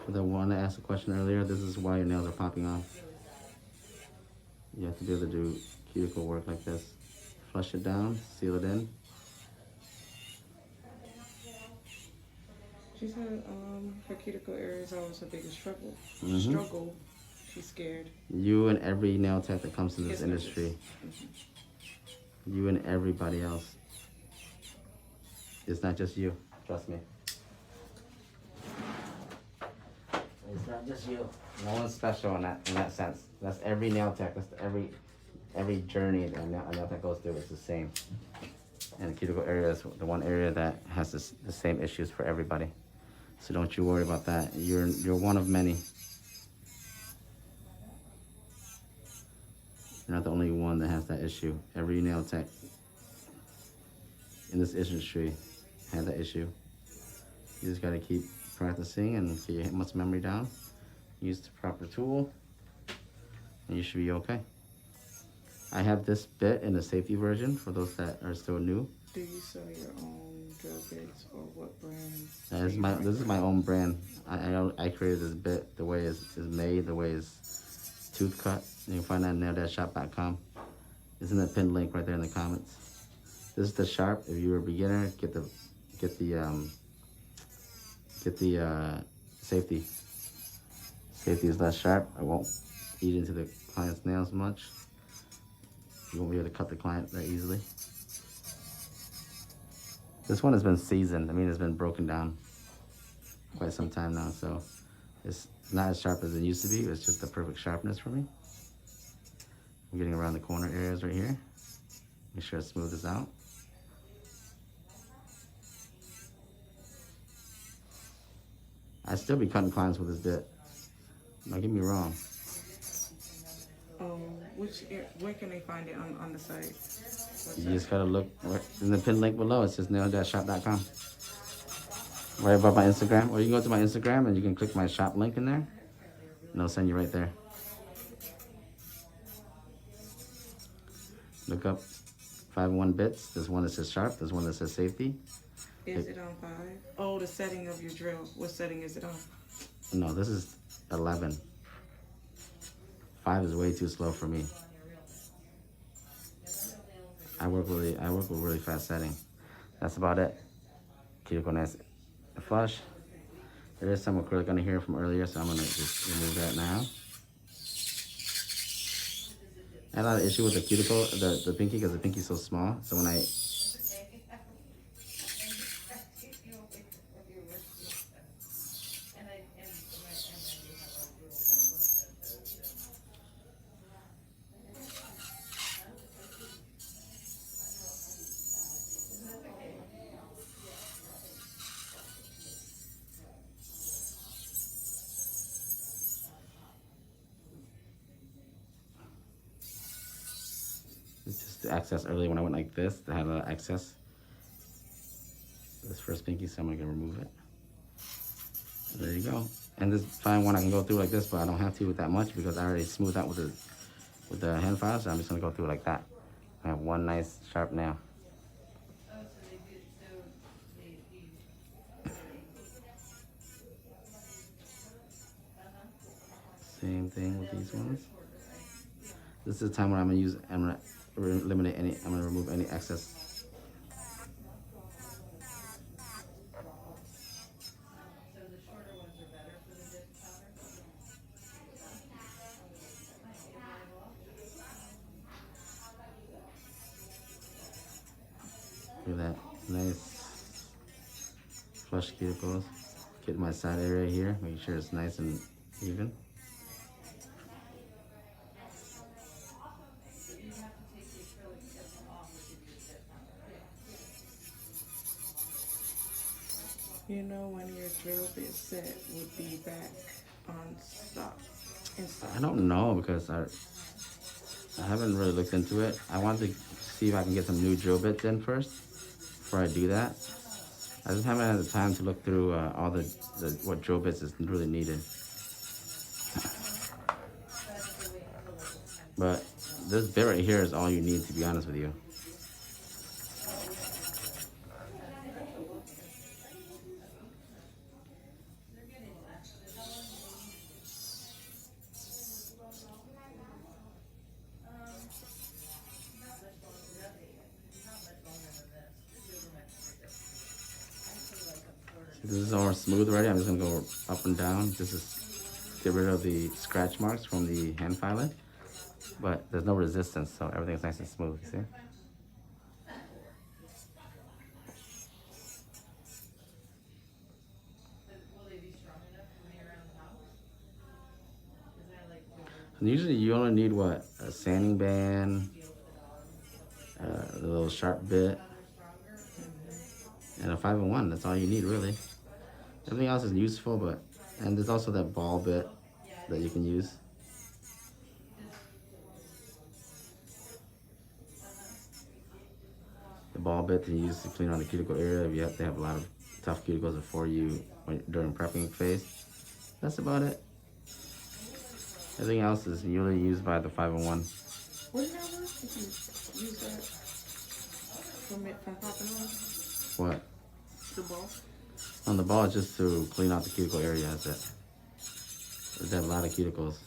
For the one that asked a question earlier, this is why your nails are popping off. You have to be able to do cuticle work like this. Flush it down, seal it in. She said her cuticle area is always her biggest struggle. Mhm. She's scared. You and every nail tech that comes to this Yes, industry. You and everybody else. It's not just you. Trust me. It's not just you. No one's special in that sense. That's every nail tech. That's every journey that a nail tech goes through. It's the same. And the cuticle area is the one area that has the same issues for everybody. So don't you worry about that. You're one of many. You're not the only one that has that issue. Every nail tech in this industry had that issue. You just gotta keep practicing and get your muscle memory down. Use the proper tool, and you should be okay. I have this bit in the safety version for those that are still new. Do you sell your own drill bits or what brand? This is my own brand. I created this bit the way it's made, the way it's tooth cut. You can find that on naildashshop.com. It's in the pinned link right there in the comments. This is the sharp. If you're a beginner, get the safety. Safety is less sharp. I won't eat into the client's nails much. You won't be able to cut the client that easily. This one has been seasoned. I mean, it's been broken down quite some time now, so it's not as sharp as it used to be. It's just the perfect sharpness for me. I'm getting around the corner areas right here. Make sure I smooth this out. I still be cutting clients with this bit. Don't get me wrong. Where can they find it on the site? You just gotta look in the pinned link below. It says naildashshop.com. Right above my Instagram. Or you can go to my Instagram and you can click my shop link in there. And it'll send you right there. Look up 5-1 bits. There's one that says sharp. There's one that says safety. Is it on 5? Oh, the setting of your drill. What setting is it on? No, this is 11. 5 is way too slow for me. I work with really fast setting. That's about it. Cuticle nice flush. There is some acrylic under here from earlier, so I'm gonna just remove that now. I had a lot of issue with the cuticle, the pinky, because the pinky's so small. So when I it's just the excess earlier when I went like this, I had a lot of excess. This first pinky, so I'm gonna remove it. There you go. And this fine one I can go through like this, but I don't have to with that much because I already smoothed out with the hand file, so I'm just gonna go through like that. I have one nice sharp nail. Same thing with these ones. This is the time when I'm gonna remove any excess. Look at that, nice flush cuticles. Get my side area here, make sure it's nice and even. You know when your drill bit set would be back on stock? I don't know because I haven't really looked into it. I want to see if I can get some new drill bits in first before I do that. I just haven't had the time to look through all what drill bits is really needed. But this bit right here is all you need, to be honest with you. This is all smooth already. I'm just gonna go up and down. This is get rid of the scratch marks from the hand filing, but there's no resistance, so everything's nice and smooth. You see? Will they be strong enough for me around the house? Cause I like to And usually, you only need what, a sanding band, a little sharp bit, and a 5-in-1. That's all you need, really. Everything else is useful, but and there's also that ball bit that you can use. The ball bit that you use to clean out the cuticle area if you have to have a lot of tough cuticles before you during prepping phase. That's about it. Everything else is usually used by the 5-in-1. What did that work? If you use that from popping off? What? The ball? On the ball is just to clean out the cuticle area. That's it. They have a lot of cuticles.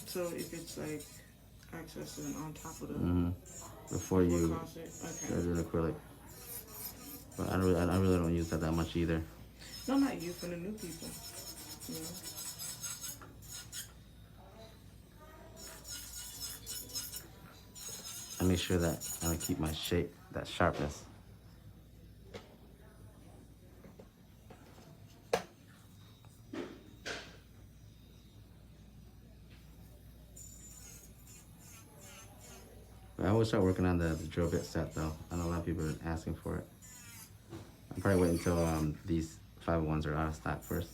So if it's like accessing on top of the Before you what caused it? do Okay. an acrylic. But I really don't use that much either. No, not you, for the new people. You know? I make sure that I keep my shape, that sharpness. But I will start working on the drill bit set though. I know a lot of people are asking for it. I'm probably waiting until these 5-in-1s are out of stock first.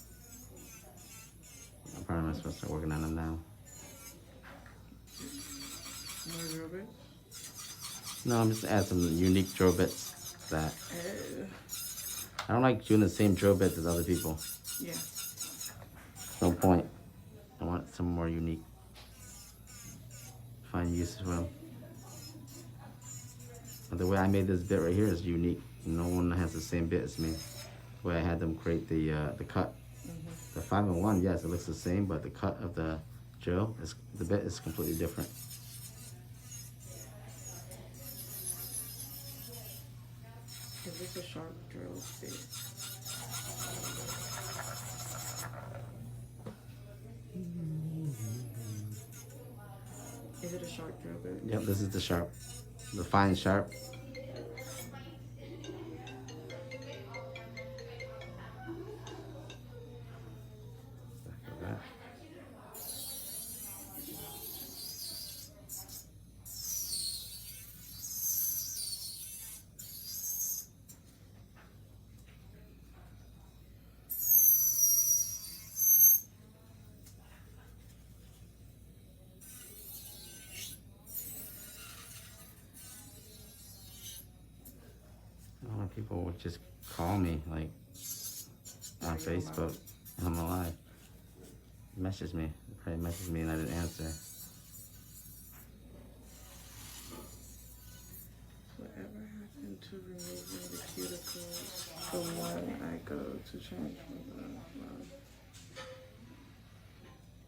I'm probably not supposed to start working on them now. More drill bit? No, I'm just add some unique drill bits that I don't like doing the same drill bits as other people. Yeah. No point. I want some more unique. Find uses for them. But the way I made this bit right here is unique. No one has the same bit as me. The way I had them create the cut. The 5-in-1, yes, it looks the same, but the cut of the drill is the bit is completely different. Is this a sharp drill bit? Is it a sharp drill bit? Yep, this is the sharp, the fine sharp. A lot of people would just call me like on Facebook and I'm alive. Message me. They probably messaged me and I didn't answer. Whatever happened to removing the cuticles the one I go to change from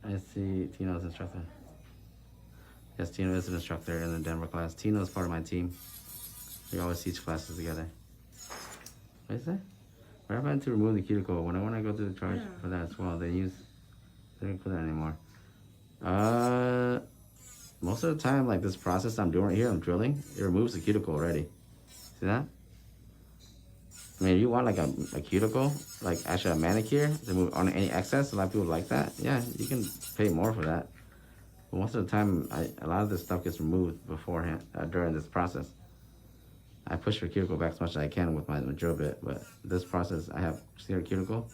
I see Tino's instructor. Yes, Tino is an instructor in the Denver class. Tino is part of my team. We always teach classes together. What is that? What happened to remove the cuticle? When I go through the charge for that as well, they don't put that anymore. Most of the time, like this process I'm doing right here, I'm drilling, it removes the cuticle already. See that? I mean, if you want like a cuticle, like actually a manicure, to remove on any excess, a lot of people like that. Yeah, you can pay more for that. But most of the time, a lot of this stuff gets removed beforehand, during this process. I push the cuticle back as much as I can with my drill bit, but this process, I have clear cuticle.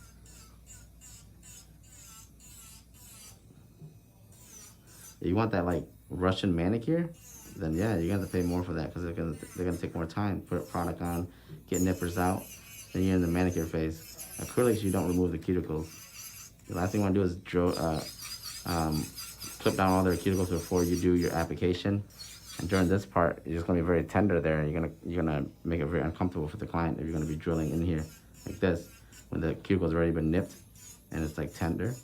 If you want that like Russian manicure, then yeah, you're gonna have to pay more for that because they're gonna take more time, put product on, get nippers out, then you're in the manicure phase. Acrylics, you don't remove the cuticles. The last thing you want to do is clip down all their cuticles before you do your application. And during this part, it's gonna be very tender there, and you're gonna make it very uncomfortable for the client if you're gonna be drilling in here like this when the cuticle's already been nipped and it's like tender,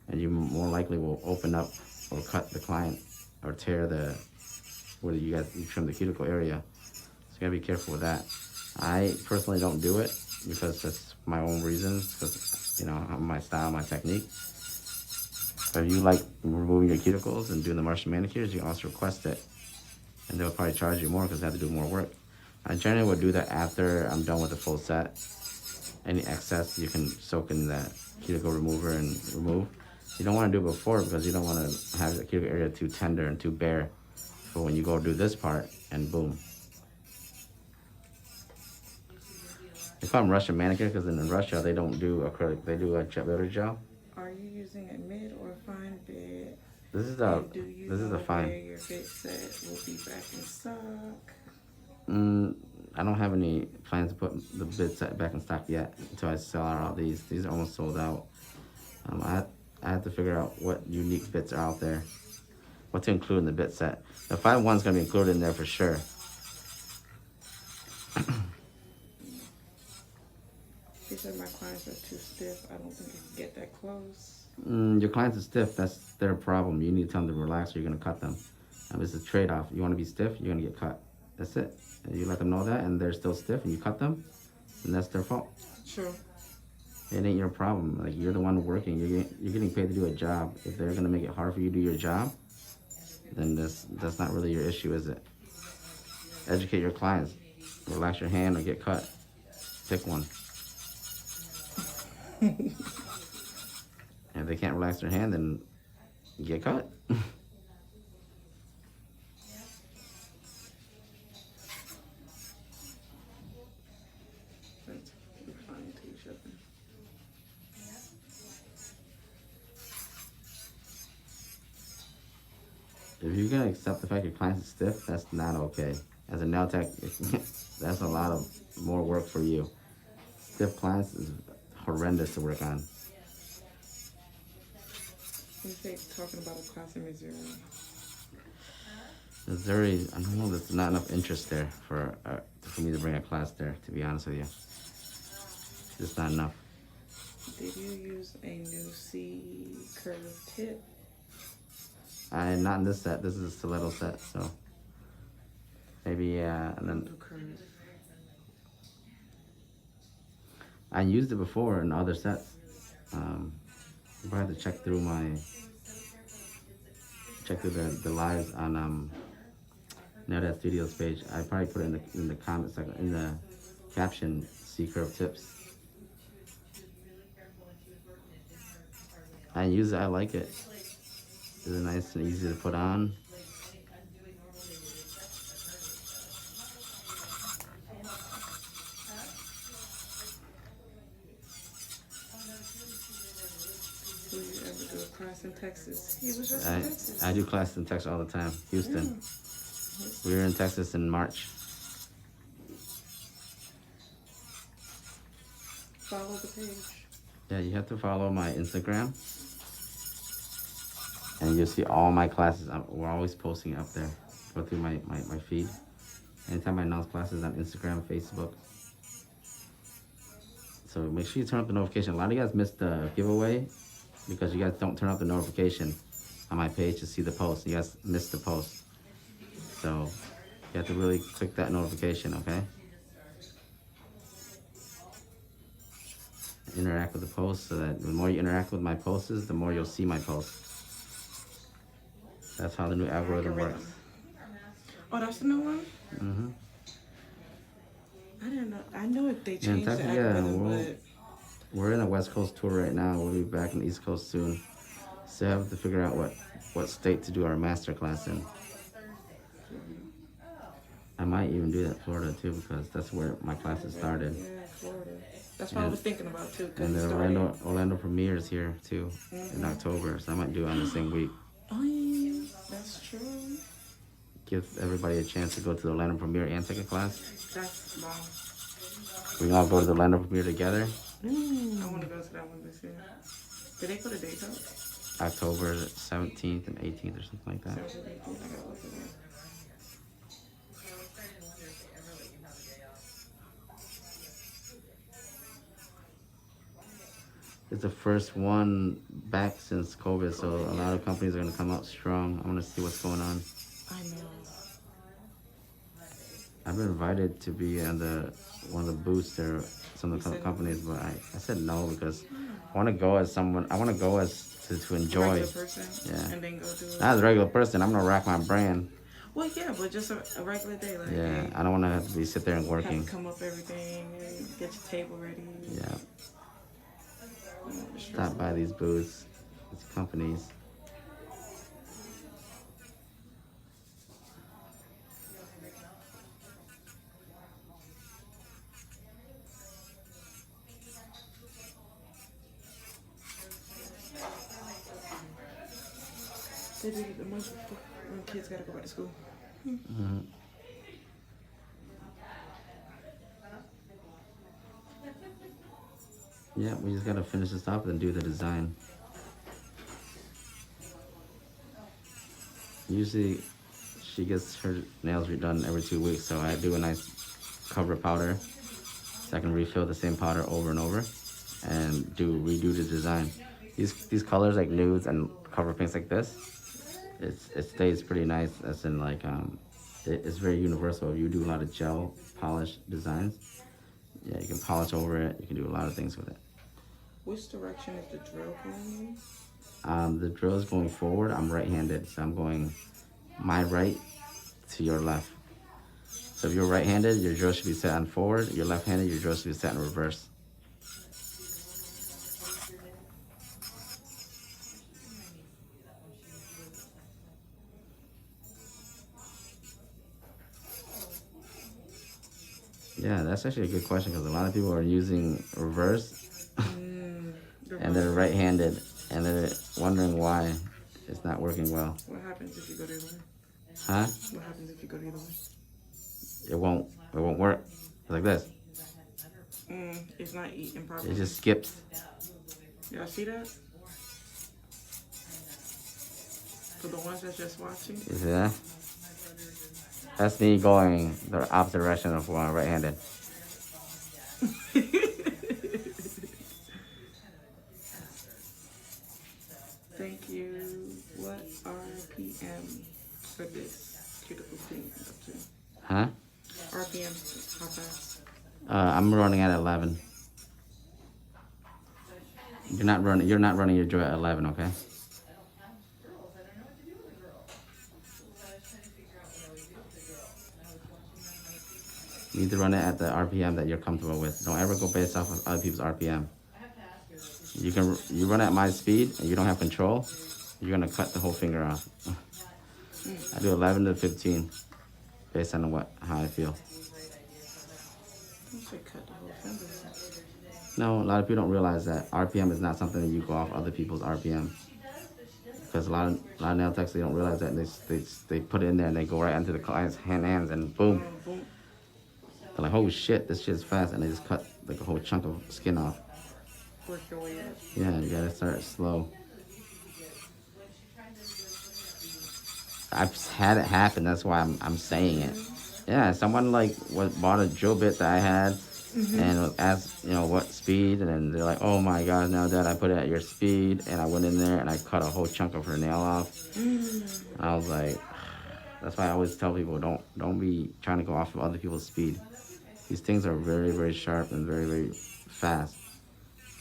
and you more likely will open up or cut the client or tear the where you trim the cuticle area. So you gotta be careful with that. I personally don't do it because that's my own reasons, because you know my style, my technique. But if you like removing your cuticles and doing the Martian manicures, you can also request it, and they'll probably charge you more because they have to do more work. I generally would do that after I'm done with the full set. Any excess you can soak in the cuticle remover and remove. You don't want to do it before because you don't want to have the cuticle area too tender and too bare. But when you go do this part, and boom. They call them Russian manicure because in Russia they don't do acrylic, they do a builder gel. Are you using a mid or fine bit? This is And do you a know fine. where your bit set will be back in stock? I don't have any plans to put the bid set back in stock yet until I sell out all these. These are almost sold out. I have to figure out what unique bits are out there, what to include in the bit set. The 5-1's gonna be included in there for sure. He said my clients are too stiff. I don't think I can get that close. Your clients are stiff. That's their problem. You need to tell them to relax, or you're gonna cut them. It's a trade-off. You want to be stiff, you're gonna get cut. That's it. And you let them know that, and they're still stiff, and you cut them, and that's their fault. Sure. It ain't your problem. Like, you're the one working. You're getting paid to do a job. If they're gonna make it hard for you to do your job, then that's not really your issue, is it? Educate your clients. Relax your hand or get cut. Pick one. If they can't relax their hand, then get cut. That's fine to each other. If you're gonna accept the fact your client's stiff, that's not okay. As a nail tech, that's a lot of more work for you. Stiff clients is horrendous to work on. You say talking about a class in Missouri. Missouri, I don't know, there's not enough interest there for me to bring a class there, to be honest with you. Just not enough. Did you use a new C curve tip? Not in this set. This is a stiletto set, so maybe and then New curve. I used it before in other sets. You probably have to check through the lives on Nail Studios page. I probably put it in the comments section, in the caption, C curve tips. I use it. I like it. It's nice and easy to put on. Will you ever do a class in Texas? He was just in Texas. I do classes in Texas all the time. Houston. We were in Texas in March. Follow the page. Yeah, you have to follow my Instagram. And you'll see all my classes. We're always posting up there. Go through my feed. Anytime I announce classes on Instagram, Facebook. So make sure you turn up the notification. A lot of you guys missed the giveaway because you guys don't turn up the notification on my page to see the post. You guys missed the post. So you have to really click that notification, okay? Interact with the post so that the more you interact with my posts, the more you'll see my posts. That's how the new algorithm works. Oh, that's the new one? Mm-hmm. I didn't know. I know if they Yeah, changed the Kentucky, algorithm, but we're in a West Coast tour right now. We'll be back in the East Coast soon. So I have to figure out what state to do our master class in. I might even do that in Florida too, because that's where my classes started. yeah, Florida. That's what I was thinking about too. 'Cause And it the started- Orlando premieres here too in October, so I might do it on the same week. Oh yeah, that's true. Give everybody a chance to go to the Orlando premiere and take a class. That's wow. We can all go to the Orlando premiere together. I want to go to that one this year. Did they put a date up? October 17th and 18th or something like that. Sounds like I gotta look at that. It's the first one back since COVID, so a lot of companies are gonna come out strong. I wanna see what's going on. I know. I've been invited to be on one of the booths there, some of the companies, but I said no because I want to go as someone. I want to go as to enjoy. Regular person. Yeah. And then go do it. Not as a regular person. I'm gonna rack my brain. Well, yeah, but just a regular day, like Yeah, hey, I don't want to have to be sit there and have working. to come up everything and get your table ready. Yeah. You know, the stress. Stop by these booths, these companies. They do the month when kids gotta go back to school. Mm-hmm. Yeah, we just gotta finish this up and do the design. Usually, she gets her nails redone every 2 weeks, so I do a nice cover powder, so I can refill the same powder over and over, and redo the design. These colors like nudes and cover pinks like this, it stays pretty nice. As in like it's very universal. If you do a lot of gel polish designs, yeah, you can polish over it. You can do a lot of things with it. Which direction is the drill going in? The drill is going forward. I'm right-handed, so I'm going my right to your left. So if you're right-handed, your drill should be set on forward. You're left-handed, your drill should be set in reverse. Yeah, that's actually a good question because a lot of people are using reverse and they're right-handed and they're wondering why it's not working well. What happens if you go the other way? Huh? What happens if you go the other way? It won't work. It's like this. It's not eating properly. It just skips. Y'all see that? For the ones that's just watching. You see that? That's me going the opposite direction of going right-handed. Thank you. What RPM for this cuticle thing up to? Huh? RPM, how fast? I'm running at 11. You're not running your drill at 11, okay? You need to run it at the RPM that you're comfortable with. Don't ever go based off of other people's RPM. You run at my speed and you don't have control, you're gonna cut the whole finger off. I do 11 to 15 based on how I feel. Don't say cut the whole finger off. No, a lot of people don't realize that RPM is not something that you go off other people's RPM. Because a lot of nail techs, they don't realize that, and they put it in there and they go right into the client's hands and boom. Boom. They're like, holy shit, this shit's fast, and they just cut like a whole chunk of skin off. Work your way up. Yeah, you gotta start slow. I've had it happen, that's why I'm saying it. Yeah, someone like bought a drill bit that I had and was asked, what speed, and then they're like, oh my god, now that I put it at your speed, and I went in there and I cut a whole chunk of her nail off. And I was like, that's why I always tell people, don't be trying to go off of other people's speed. These things are very, very sharp and very, very fast.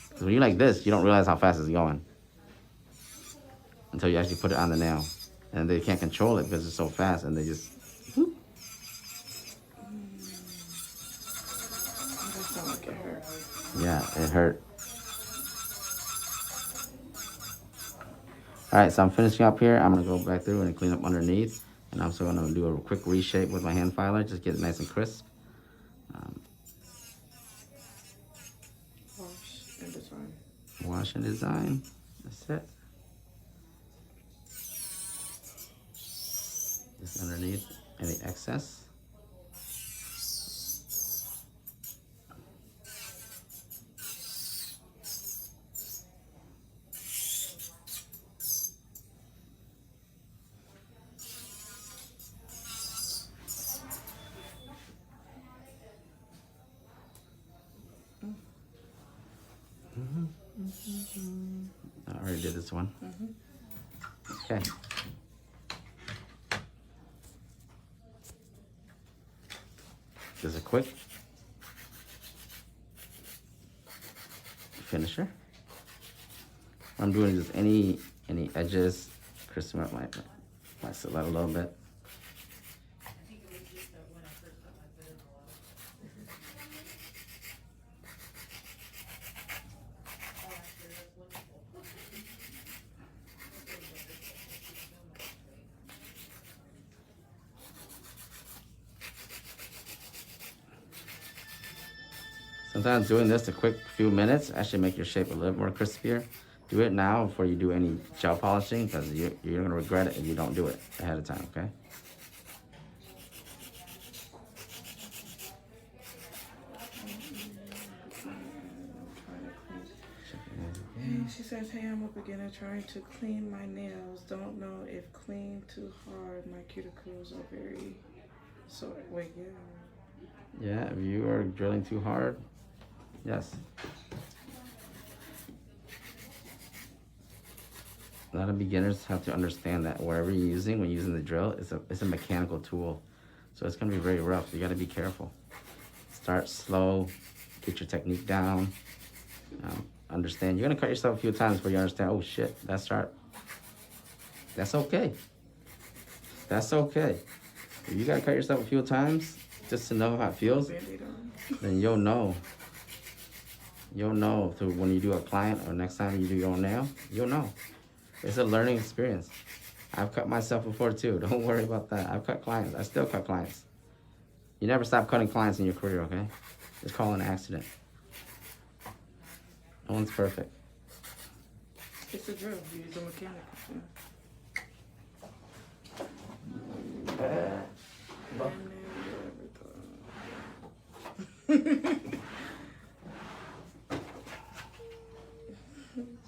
Because when you're like this, you don't realize how fast it's going until you actually put it on the nail. And they can't control it because it's so fast, and they just... Whoop. That sounds like it hurt. Yeah, it hurt. Alright, so I'm finishing up here. I'm going to go back through and clean up underneath. And I'm also going to do a quick reshape with my hand filer, just get it nice and crisp. Wash and design. Wash and design. That's it. Just underneath any excess. this one. Mm-hmm. Okay. Just a quick finisher. What I'm doing is any edges, crisping up my silhouette a little bit. I think it was just that when I first put my foot in the water. Oh, actually, that's wonderful. That's really wonderful. Thank you so much, Kate. Sometimes doing this a quick few minutes actually make your shape a little more crispier. Do it now before you do any gel polishing because you're going to regret it if you don't do it ahead of time, okay? Hey, she says, hey, I'm a beginner trying to clean my nails. Don't know if clean too hard. My cuticles are very sore. Wait, yeah. Yeah, if you are drilling too hard, yes. A lot of beginners have to understand that whatever you're using when using the drill, it's a mechanical tool. So it's going to be very rough. You got to be careful. Start slow, get your technique down. Understand. You're going to cut yourself a few times before you understand, oh shit, that's sharp. That's okay. That's okay. If you got to cut yourself a few times just to know how it feels, Band-Aid on. then you'll know. You'll know through when you do a client or next time you do your own nail, you'll know. It's a learning experience. I've cut myself before too. Don't worry about that. I've cut clients. I still cut clients. You never stop cutting clients in your career, okay? Just call it an accident. No one's perfect. It's a drill. You use a mechanic.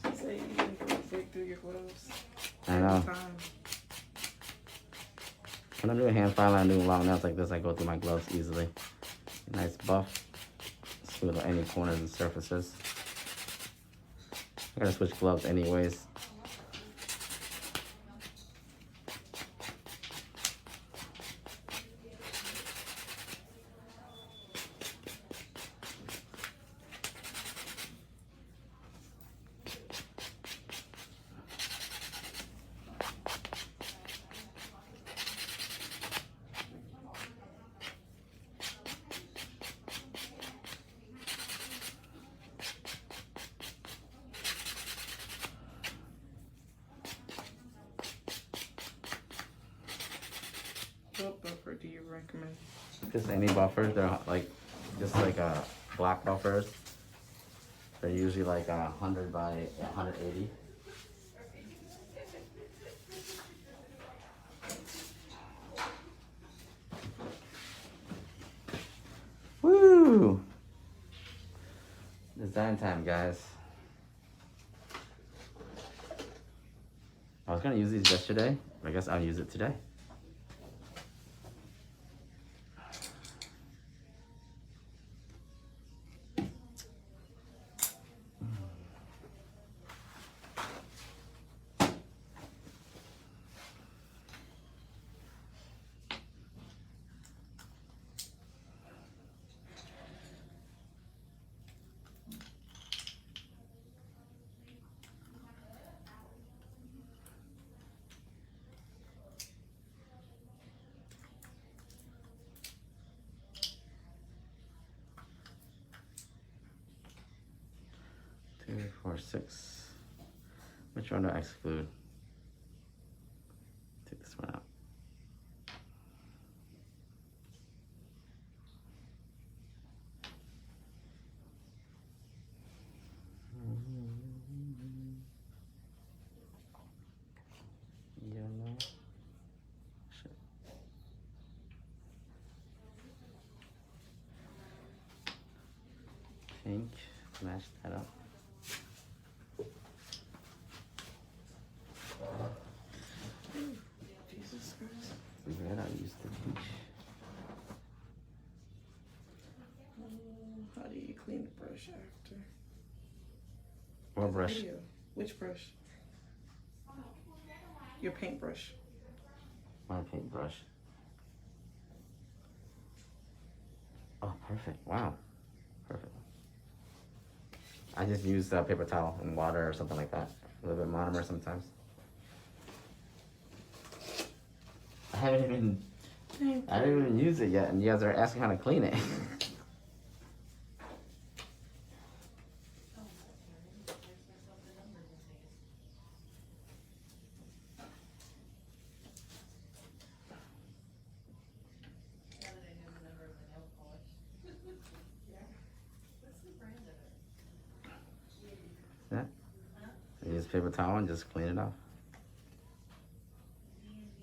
She said you can break through your gloves. I know. Every time. When I'm doing hand filing, I'm doing long nails like this, I go through my gloves easily. Nice buff. Smooth out any corners and surfaces. I gotta switch gloves anyways. What buffer do you recommend? Just any buffers, they're just like black buffers. They're usually like 100 by 180. Woo! Design time, guys. I was gonna use these yesterday, but I guess I'll use it today. Two, 4, 6. Which one do I exclude? Take this one out. Yellow. Shit. Pink. Match that up. Jesus Christ. Red, I'll use the peach. How do you clean the brush after? What brush? Video. Which brush? Your paintbrush. My paintbrush. Oh, perfect. Wow. Perfect. I just use paper towel and water or something like that. A little bit of monomer sometimes. I haven't even Thank I you. didn't even use it yet, and you guys are asking how to clean it. Oh, Karen, text myself the numbers and things. Now that I know the number of the nail polish. Yeah. What's the brand of it? Yeah. Huh? I use paper towel and just clean it off.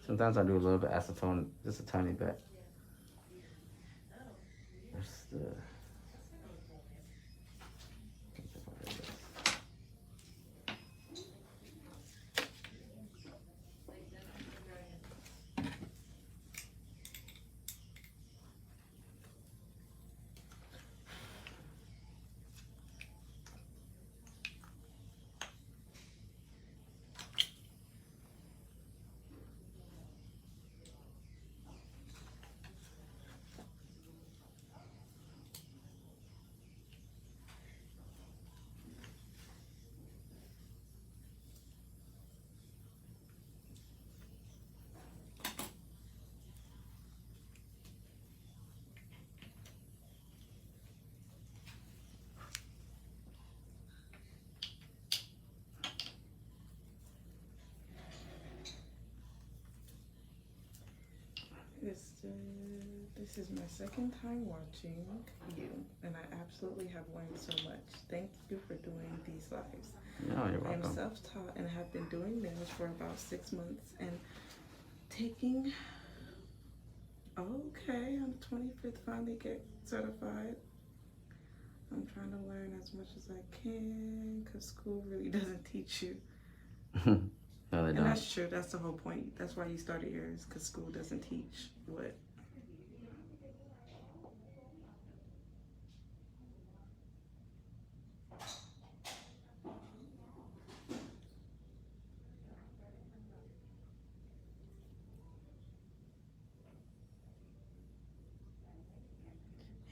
Sometimes I do a little bit of acetone, just a tiny bit. Oh, There's the. that's kind of a cool name. Like Dungeons and Dragons. This is my second time watching you, and I absolutely have learned so much. Thank you for doing these lives. No, you're I am welcome. self-taught and have been doing nails for about 6 months and taking. Okay, on the 25th, finally get certified. I'm trying to learn as much as I can because school really doesn't teach you. No, they And don't. that's true. That's the whole point. That's why you started yours, because school doesn't teach what.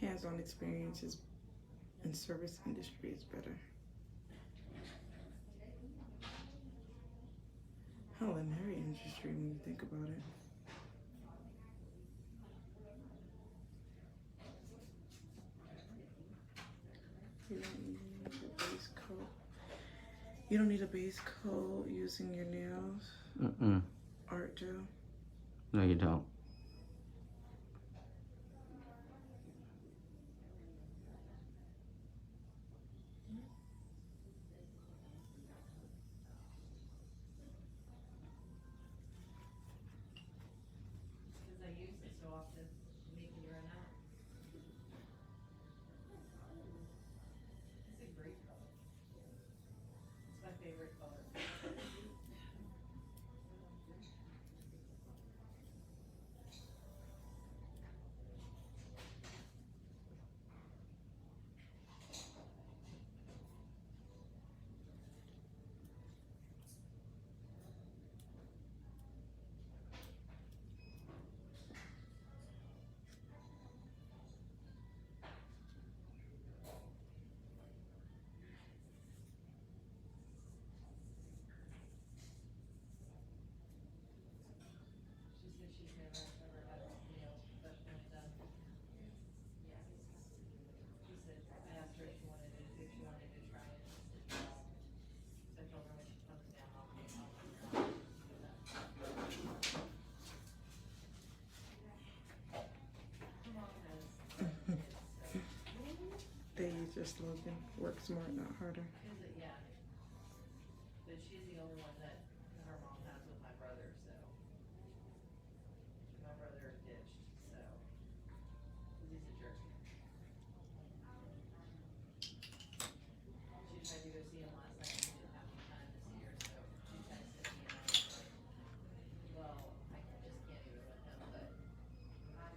Hands-on experiences in service industry is better. Culinary industry, when you think about it. You don't need a base coat. You don't need a base coat using your nails. Mm-mm. Art gel. No, you don't. Because I use it so often, make me run out. It's a great color. It's my favorite color. She said she's never ever had nails professionally done. She said, I asked her if she wanted to try it, and she said yes. So I told her when she comes down, I'll do that. My mom has kids, so. They use your slogan, work smart, not harder. Is it, yeah. But she's the only one that her mom has with my brother, so. My brother ditched, so. 'Cause he's a jerk. She tried to go see him last night, and he didn't have any time to see her, so she texted me, and I was like, well, I just can't even with him, but. I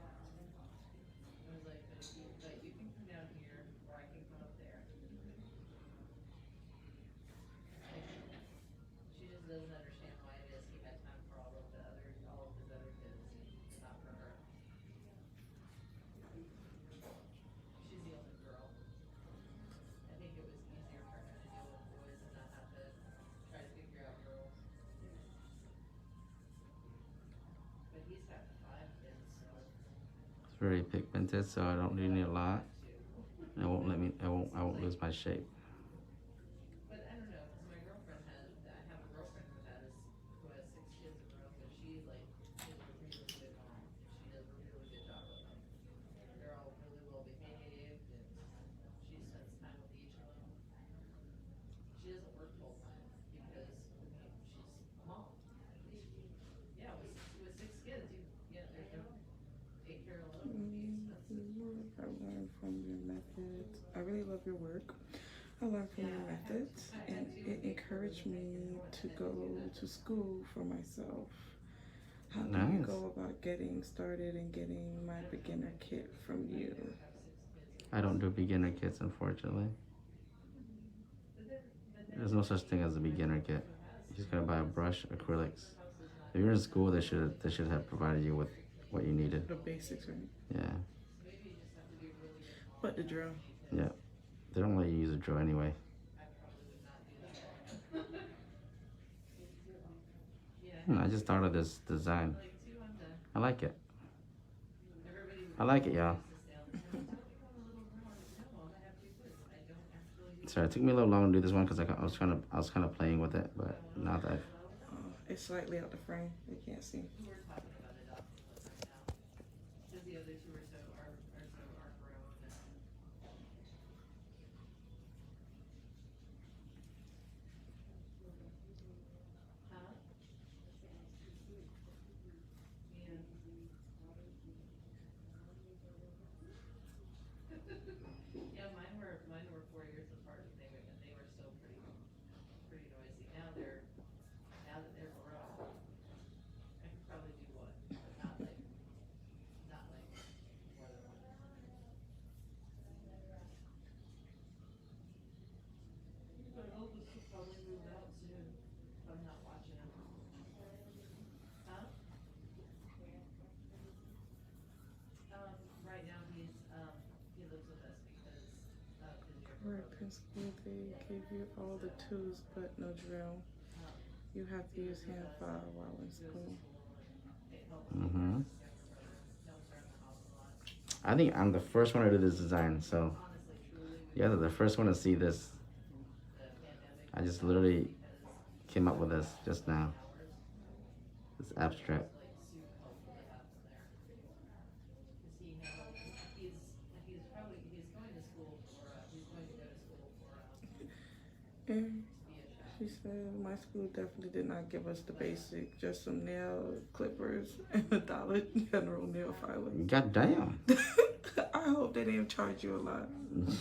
was like, but you can come down here, or I can come up there. very pigmented, so I don't really need a lot. It won't let me. I won't lose my shape. But I don't know, cause my girlfriend I have a girlfriend who has 6 kids in a row, but she like is a really good mom. She does a really good job with them. They're all really well behaved and she spends time with each of them. She doesn't work full time because, I mean, she's a mom. Yeah, with 6 kids, there's no daycare alone would be expensive. I learned from your methods. I really love your work. I learned from your methods, and it encouraged me to go to school for myself. How do you Nice. go about getting started and getting my beginner kit from you? I don't do beginner kits, unfortunately. There's no such thing as a beginner kit. You just gotta buy a brush, acrylics. If you're in school, they should have provided you with what you needed. The basics, right? Yeah, But the drill. yeah. They don't let you use a drill anyway. I just thought of this design. I like it. I like it, y'all. Sorry, it took me a little long to do this one because I was kind of playing with it, but now that I've, It's slightly out the frame. You can't see. We're talking about adopting one right now. Cause the other two are so grown and. Huh? Yeah. Yeah, mine were 4 years apart and they were still pretty noisy. Now that they're grown, I could probably do one, but not like more than one. My oldest will probably move out soon if I'm not watching him. Huh? Right now he lives with us because of his year. Correct. In school, they give you all the tools, but no drill. You have to use hand file while in school. mm-hmm. I think I'm the first one to do this design, so yeah, they're the first one to see this. I just literally came up with this just now. It's abstract. And she said my school definitely did not give us the basic, just some nail clippers and $1 general nail filer. God damn. I hope they didn't charge you a lot. You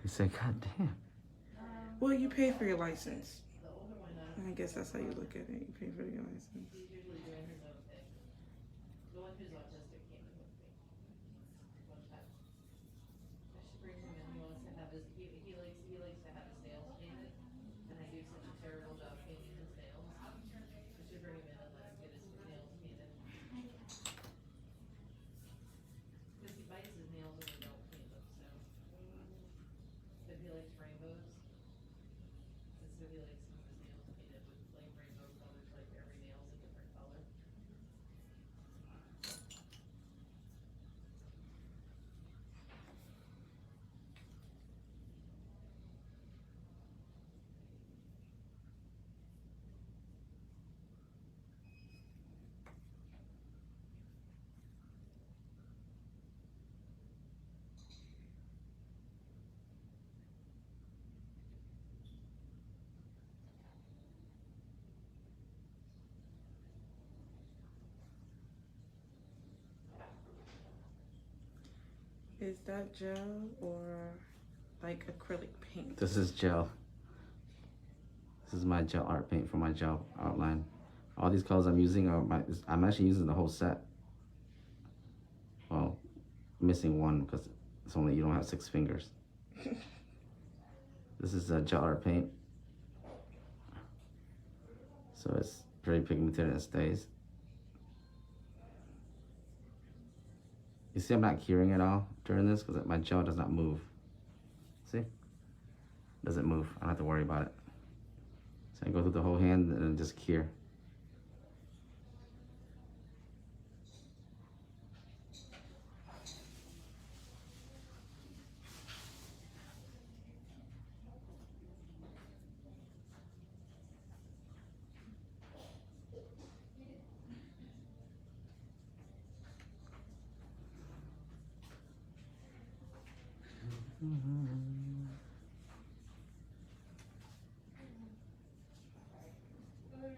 said, God damn. Well, you pay for your license. I guess that's how you look at it. You pay for your license. He's usually doing his own thing. The one who's autistic came in with me one time. I should bring him in. He wants to have his he likes to have his nails painted, and I do such a terrible job painting his nails. I should bring him in and let him get his nails painted. Because he bites his nails and we don't paint them, so. But he likes rainbows. And so he likes some of his nails painted with like rainbow colors, like every nail's a different color. Is that gel or like acrylic paint? This is gel. This is my gel art paint for my gel outline. All these colors I'm using I'm actually using the whole set. Well, missing one because it's only, you don't have 6 fingers. This is a gel art paint. So it's very pigmented and it stays. You see I'm not curing at all during this because my gel does not move. See? It doesn't move. I don't have to worry about it. So I go through the whole hand and then just cure. Oh,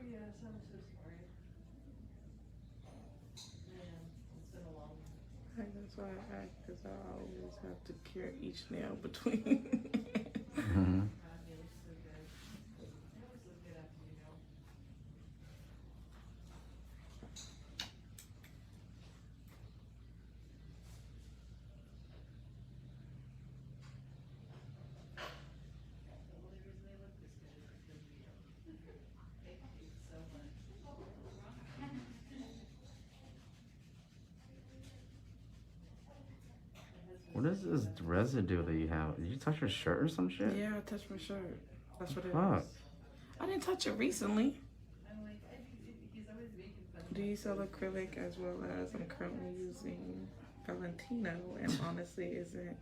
yes, I'm so sorry. Man, it's been a long. And that's why I act, because I always have to care each nail between. Mhm. God, they look so good. They always look good after you know. The only reason they look this good is because of you. Thank you so much. What is this residue that you have? Did you touch your shirt or some shit? Yeah, I touched my shirt. That's what it Fuck. is. I didn't touch it recently. I'm like, he's always making fun of Do me. you sell acrylic as well as I'm currently using Valentino, and honestly isn't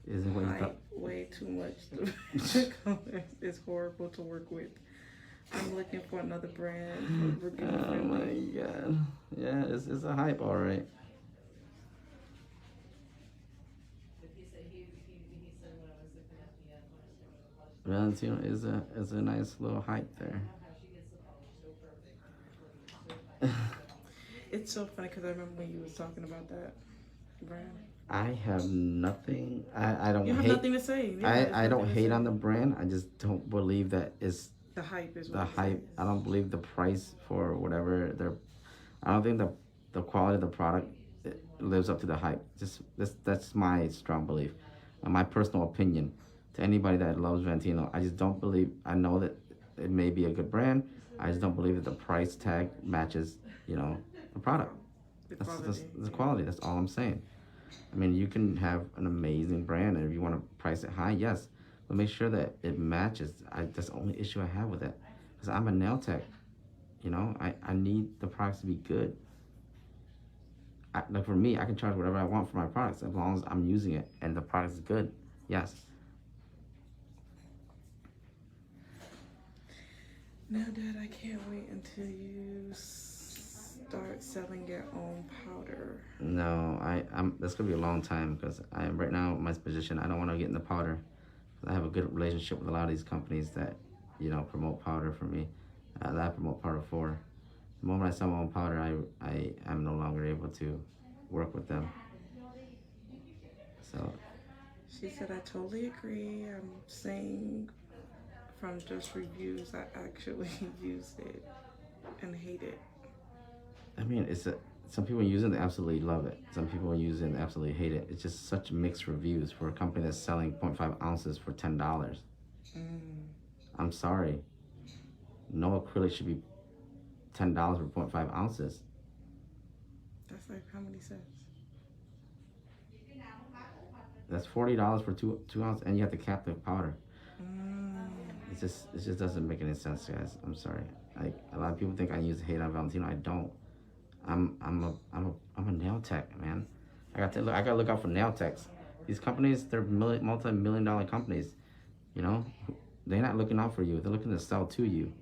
Isn't what you thought? way too much. The color is horrible to work with. I'm looking for another brand. Oh my god. Yeah, it's a hype, alright. But he said he said when I was looking at the when I started watching. Valentino is a nice little hype I there. don't know how she gets the polish so perfect and the finish so fine. It's so funny because I remember when you was talking about that brand. I have nothing. I don't You have hate. nothing to say. Yeah, there's I don't nothing to hate say. on the brand. I just don't believe that it's The hype is the what it hype. is. I don't believe the price for whatever they're. I don't think the quality of the product lives up to the hype. Just that's my strong belief, and my personal opinion. To anybody that loves Valentino, I just don't believe. I know that it may be a good brand. I just don't believe that the price tag matches, the product. The That's quality. the quality. That's all I'm saying. I mean, you can have an amazing brand, and if you want to price it high, yes, but make sure that it matches. That's the only issue I have with it, because I'm a nail tech. I need the products to be good. Like for me, I can charge whatever I want for my products as long as I'm using it and the product is good. Yes. Now, Dad, I can't wait until you start selling your own powder. No, I'm. That's gonna be a long time because I right now my position. I don't want to get in the powder. I have a good relationship with a lot of these companies that, promote powder for me. That I promote powder for. The moment I sell my own powder, I am no longer able to work with them. So She said, I totally agree. I'm saying from just reviews, I actually use it and hate it. I mean, some people use it, they absolutely love it. Some people use it and absolutely hate it. It's just such mixed reviews for a company that's selling 0.5 ounces for $10. I'm sorry. No acrylic should be $10 for 0.5 ounces. That's like how many cents? That's $40 for two ounces, and you have to cap the powder. It just doesn't make any sense, guys. I'm sorry. Like a lot of people think I hate on Valentino. I don't. I'm a nail tech, man. I got to look out for nail techs. These companies, they're multi-million-dollar companies. They're not looking out for you. They're looking to sell to you.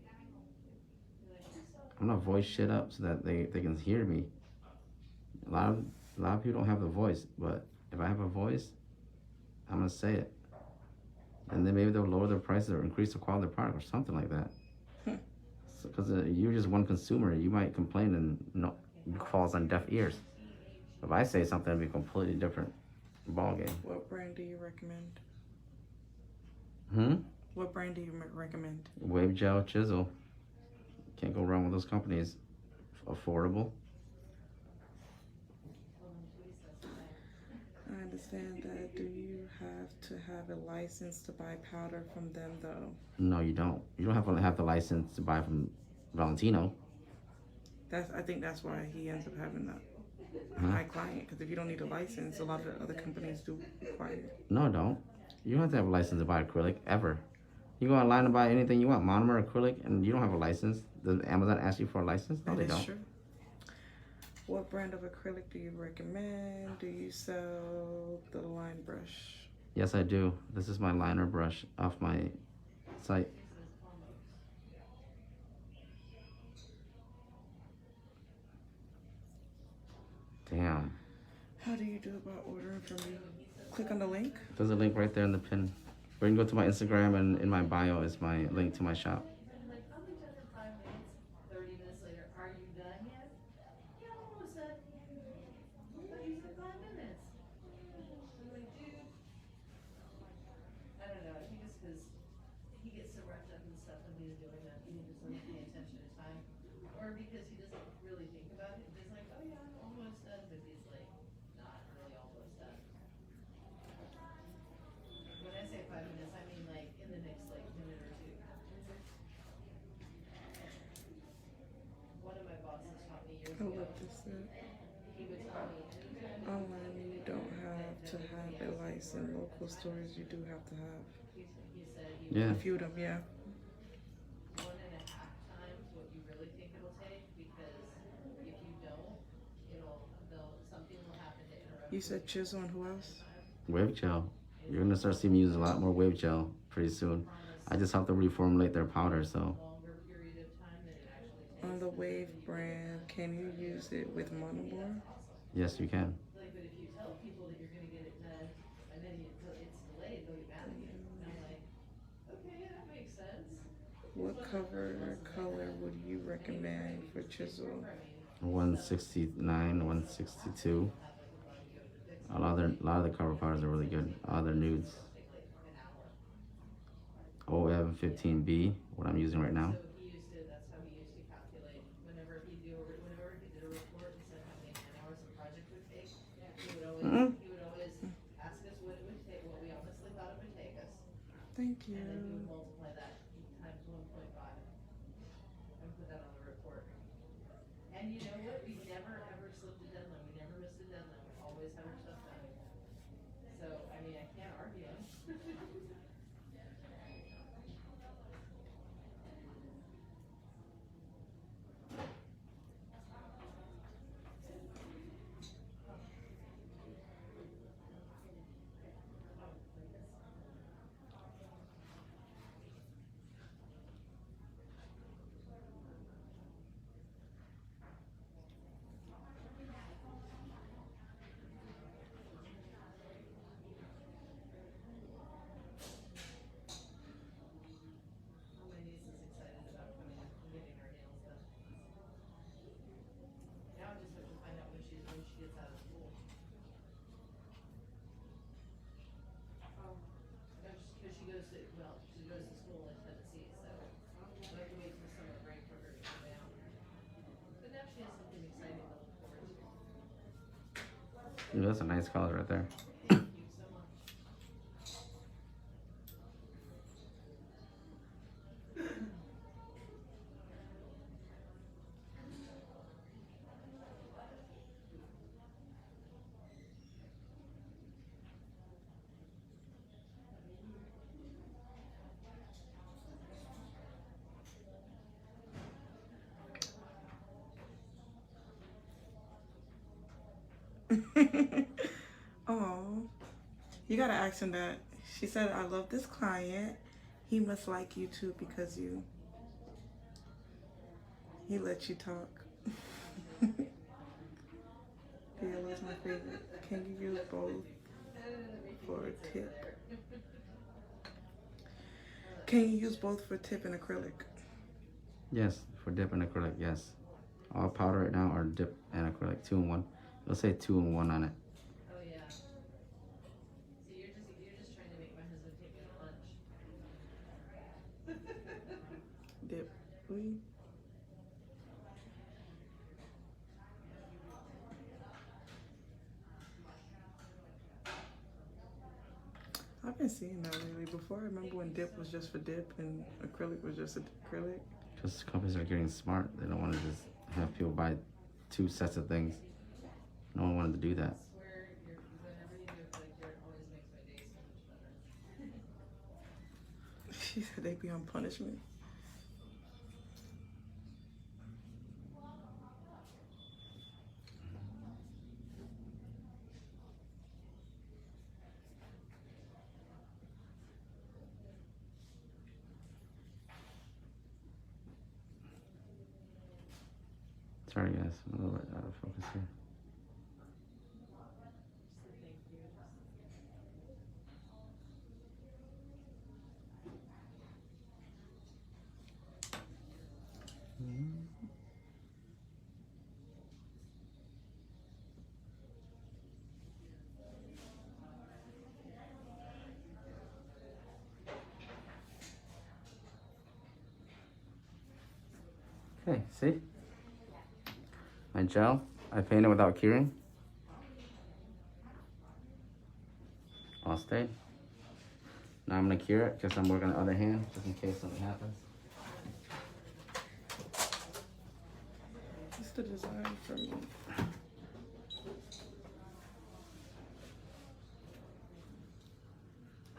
I'm gonna voice shit up so that they can hear me. A lot of people don't have the voice, but if I have a voice, I'm gonna say it. And then maybe they'll lower their prices or increase the quality of the product or something like that. Because you're just one consumer, you might complain and it falls on deaf ears. If I say something, it'll be a completely different ballgame. What brand do you recommend? What brand do you recommend? Wave Gel, Chisel. Can't go wrong with those companies. Affordable. I understand that. Do you have to have a license to buy powder from them, though? No, you don't. You don't have to have the license to buy from Valentino. I think that's why he ends up having a high client. Because if you don't need a license, a lot of the other companies do require it. No, don't. You don't have to have a license to buy acrylic ever. You go online and buy anything you want, monomer, acrylic, and you don't have a license. Does Amazon ask you for a license? No, they don't. True. What brand of acrylic do you recommend? Do you sell the line brush? Yes, I do. This is my liner brush off my site. Damn. How do you do about ordering from you? click on the link? There's a link right there in the pin. Or you can go to my Instagram, and in my bio is my link to my shop. I'm like, I'll be done in 5 minutes. 30 minutes later, are you done yet? Yeah, I'm almost done. But you said 5 minutes. I'm like, dude. I don't know. I think it's because he gets so wrapped up in stuff when he's doing that, he just doesn't pay attention to time. Or because he doesn't really think about it. He's like, oh yeah, I'm almost done, but he's like, not really almost done. When I say 5 minutes, I mean like in the next like minute or two. One of my bosses taught me years I ago. love this set. He would tell me anytime. Online, you don't have to have a license. Local stores, you do have to have He said he Yeah. a few of them, yeah. 1.5 times what you really think it'll take, because if you don't, something will happen to interrupt. You said chisel and who else? Wave gel. You're gonna start seeing me use a lot more wave gel pretty soon. I just have to reformulate their powder, so. Longer period of time than it actually takes. On the Wave brand, can you use it with monobore? Yes, you can. Like, but if you tell people that you're gonna get it done, and then it's delayed, they'll get mad at you. And I'm like, okay, that makes sense. What cover color would you recommend for chisel? 169, 162. A lot of the cover powders are really good. Other nudes. OM15B, what I'm using right now. So he used to, that's how he used to calculate, whenever he did a report and said how many man hours the project would take, he would always ask us what it would take, what we honestly thought it would take us. Thank you. And then he would multiply that times 1.5 and put that on the report. And you know what? We never ever slipped a deadline. We never missed a deadline. We always had our stuff done. So, I mean, I can't argue him. My niece is excited about coming and getting her nails done. Now I just have to find out when she gets out of school. Because she goes to school in Tennessee, so I have to wait till summer break for her to come down. But now she has something exciting to look forward to. That's a nice color right there. Thank you so much. Oh, you gotta ask him that. She said, I love this client. He must like you too because he lets you talk. Yellow's my favorite. Can you use both for a tip? Can you use both for tip and acrylic? Yes, for dip and acrylic, yes. All powder right now are dip and acrylic, 2-in-1. It'll say 2-in-1 on it. Oh yeah. So you're just trying to make my husband take me to lunch. Dip. We. I've been seeing that lately. Before, I remember when dip was just for dip and acrylic was just acrylic. Because companies are getting smart. They don't want to just have people buy 2 sets of things. No one wanted to do that. I swear, whenever you do it like that, it always makes my day so much better. She said they'd be on punishment. Sorry guys, I'm a little bit out of focus here. Okay, see? My gel, I painted without curing. All stayed. Now I'm gonna cure it because I'm working on the other hand, just in case something happens. It's the design for me.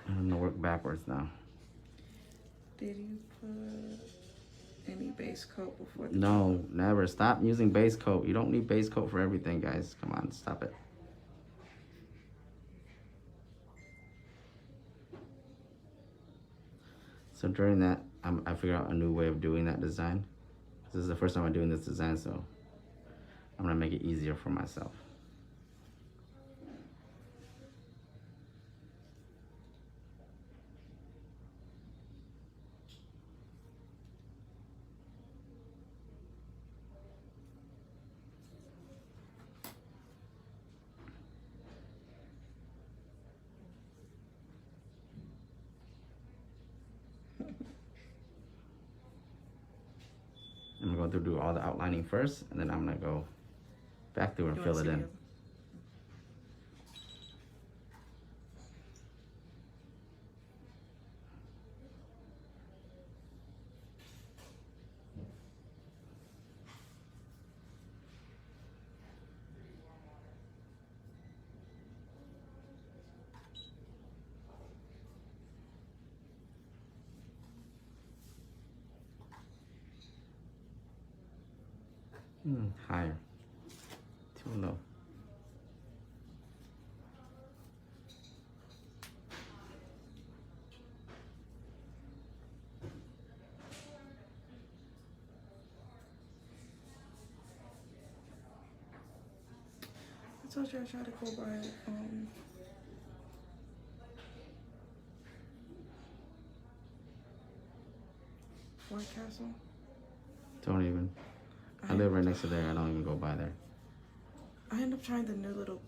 I'm gonna work backwards now. Did you put any base coat before the No, never. Stop using base coat. You don't need base coat for everything, guys. Come on, stop it. So during that, I figured out a new way of doing that design. This is the first time I'm doing this design, so I'm gonna make it easier for myself. I'm gonna go do all the outlining first, and then I'm gonna go back through and You fill wanna it see in. the- Higher. Too low. I told you I tried to go by White Castle. Don't even. I live right next to there. I don't even go by there. I ended up trying the new little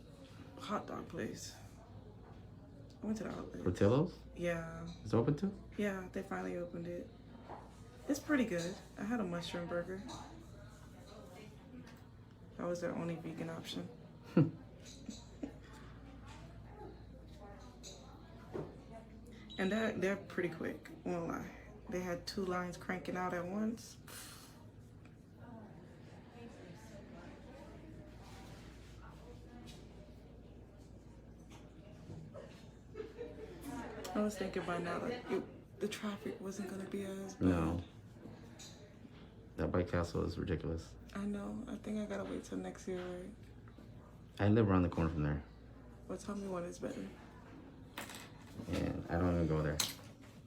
hot dog place. I went to the outlet. Portillo's? Yeah, It's open too? yeah, they finally opened it. It's pretty good. I had a mushroom burger. That was their only vegan option. And they're pretty quick, won't lie. They had 2 lines cranking out at once. I was thinking by now that the traffic wasn't gonna be as bad. No. That White Castle is ridiculous. I know. I think I gotta wait till next year, right? I live around the corner from there, But tell me when it's better. and I don't even go there.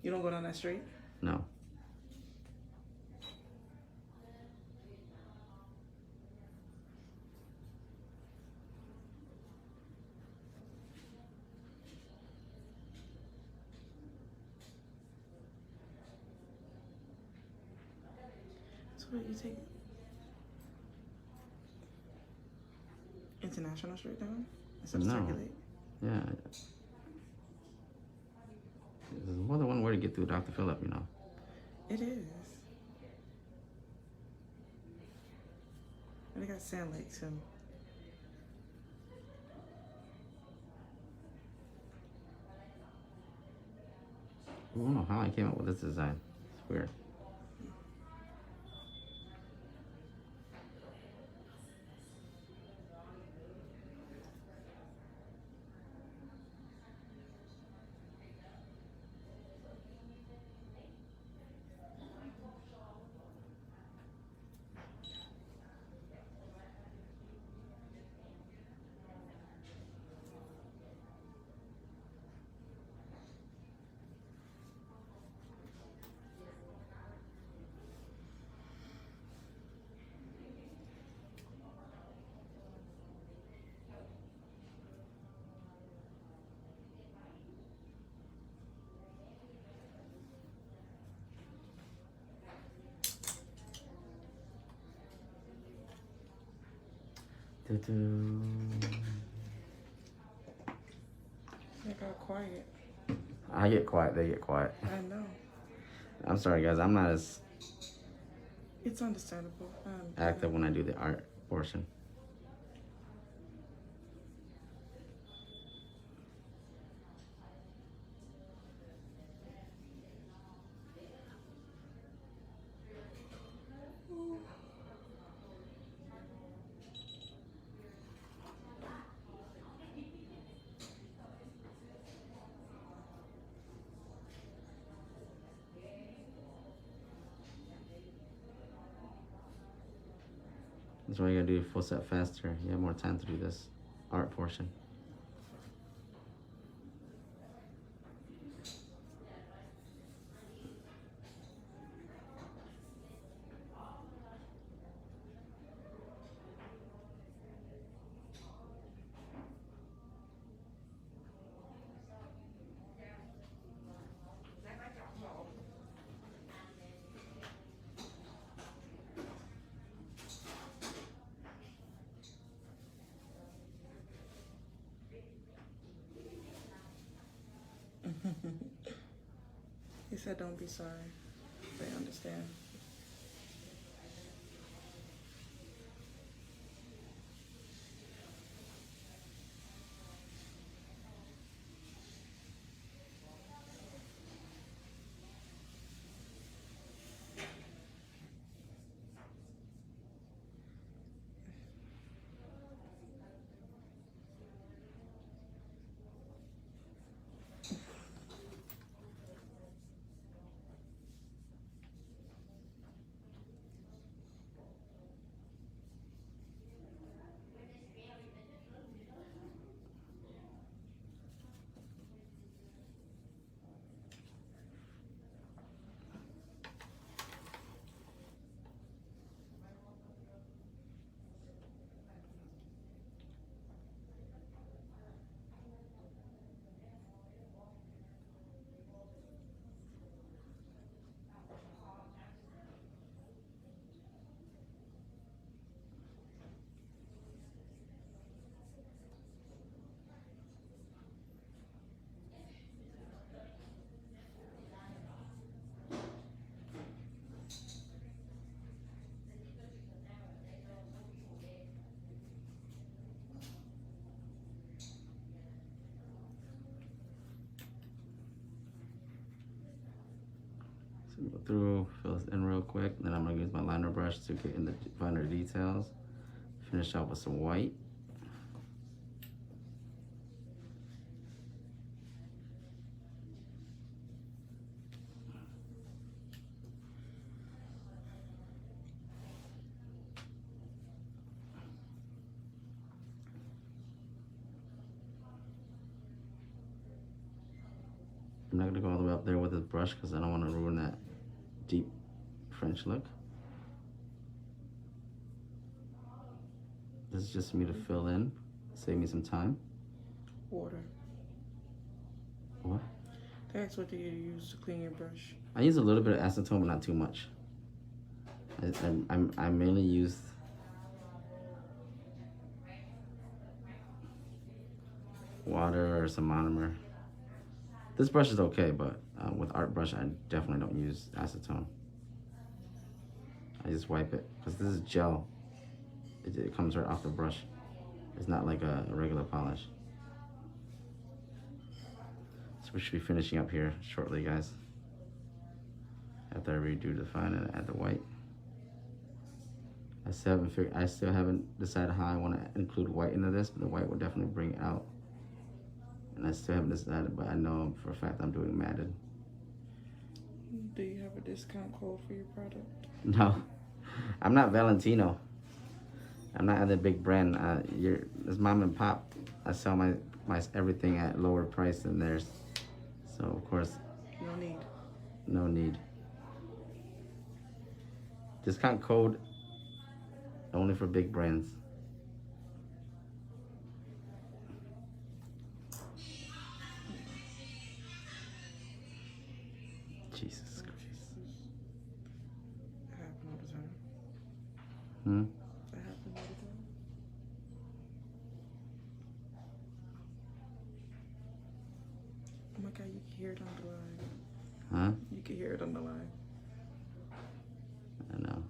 You don't go down that street? No. So what, you take International Street down instead of No. Circulate? Yeah. There's more than one way to get through Dr. Phillip, you know. It is. And they got Sand Lake too. I don't know how I came up with this design. It's weird. Doo-doo. They got quiet. I get quiet, they get quiet. I know. I'm sorry, guys. I'm not as It's understandable. active when I do the art portion. That's why you gotta do a full set faster. You have more time to do this art portion. He said, "Don't be sorry." They understand. So go through, fill this in real quick. Then I'm gonna use my liner brush to get in the finer details. Finish off with some white. I'm not gonna go all the way up there with this brush because I don't want to ruin that deep French look. This is just for me to fill in, save me some time. Water. What? That's what you use to clean your brush. I use a little bit of acetone, but not too much. I mainly use water or some monomer. This brush is okay, but with art brush, I definitely don't use acetone. I just wipe it, because this is gel. It comes right off the brush. It's not like a regular polish. So we should be finishing up here shortly, guys. After I redo the fine and add the white. I still haven't decided how I want to include white into this, but the white will definitely bring it out. And I still haven't decided, but I know for a fact I'm doing matted. Do you have a discount code for your product? No, I'm not Valentino. I'm not at the big brand. It's mom and pop. I sell my everything at lower price than theirs. So of course, No need. no need. Discount code only for big brands. Jesus Christ. That happens all the time. Hmm? That happens all the time. hear it on the live. Huh? You can hear it on the live. I know.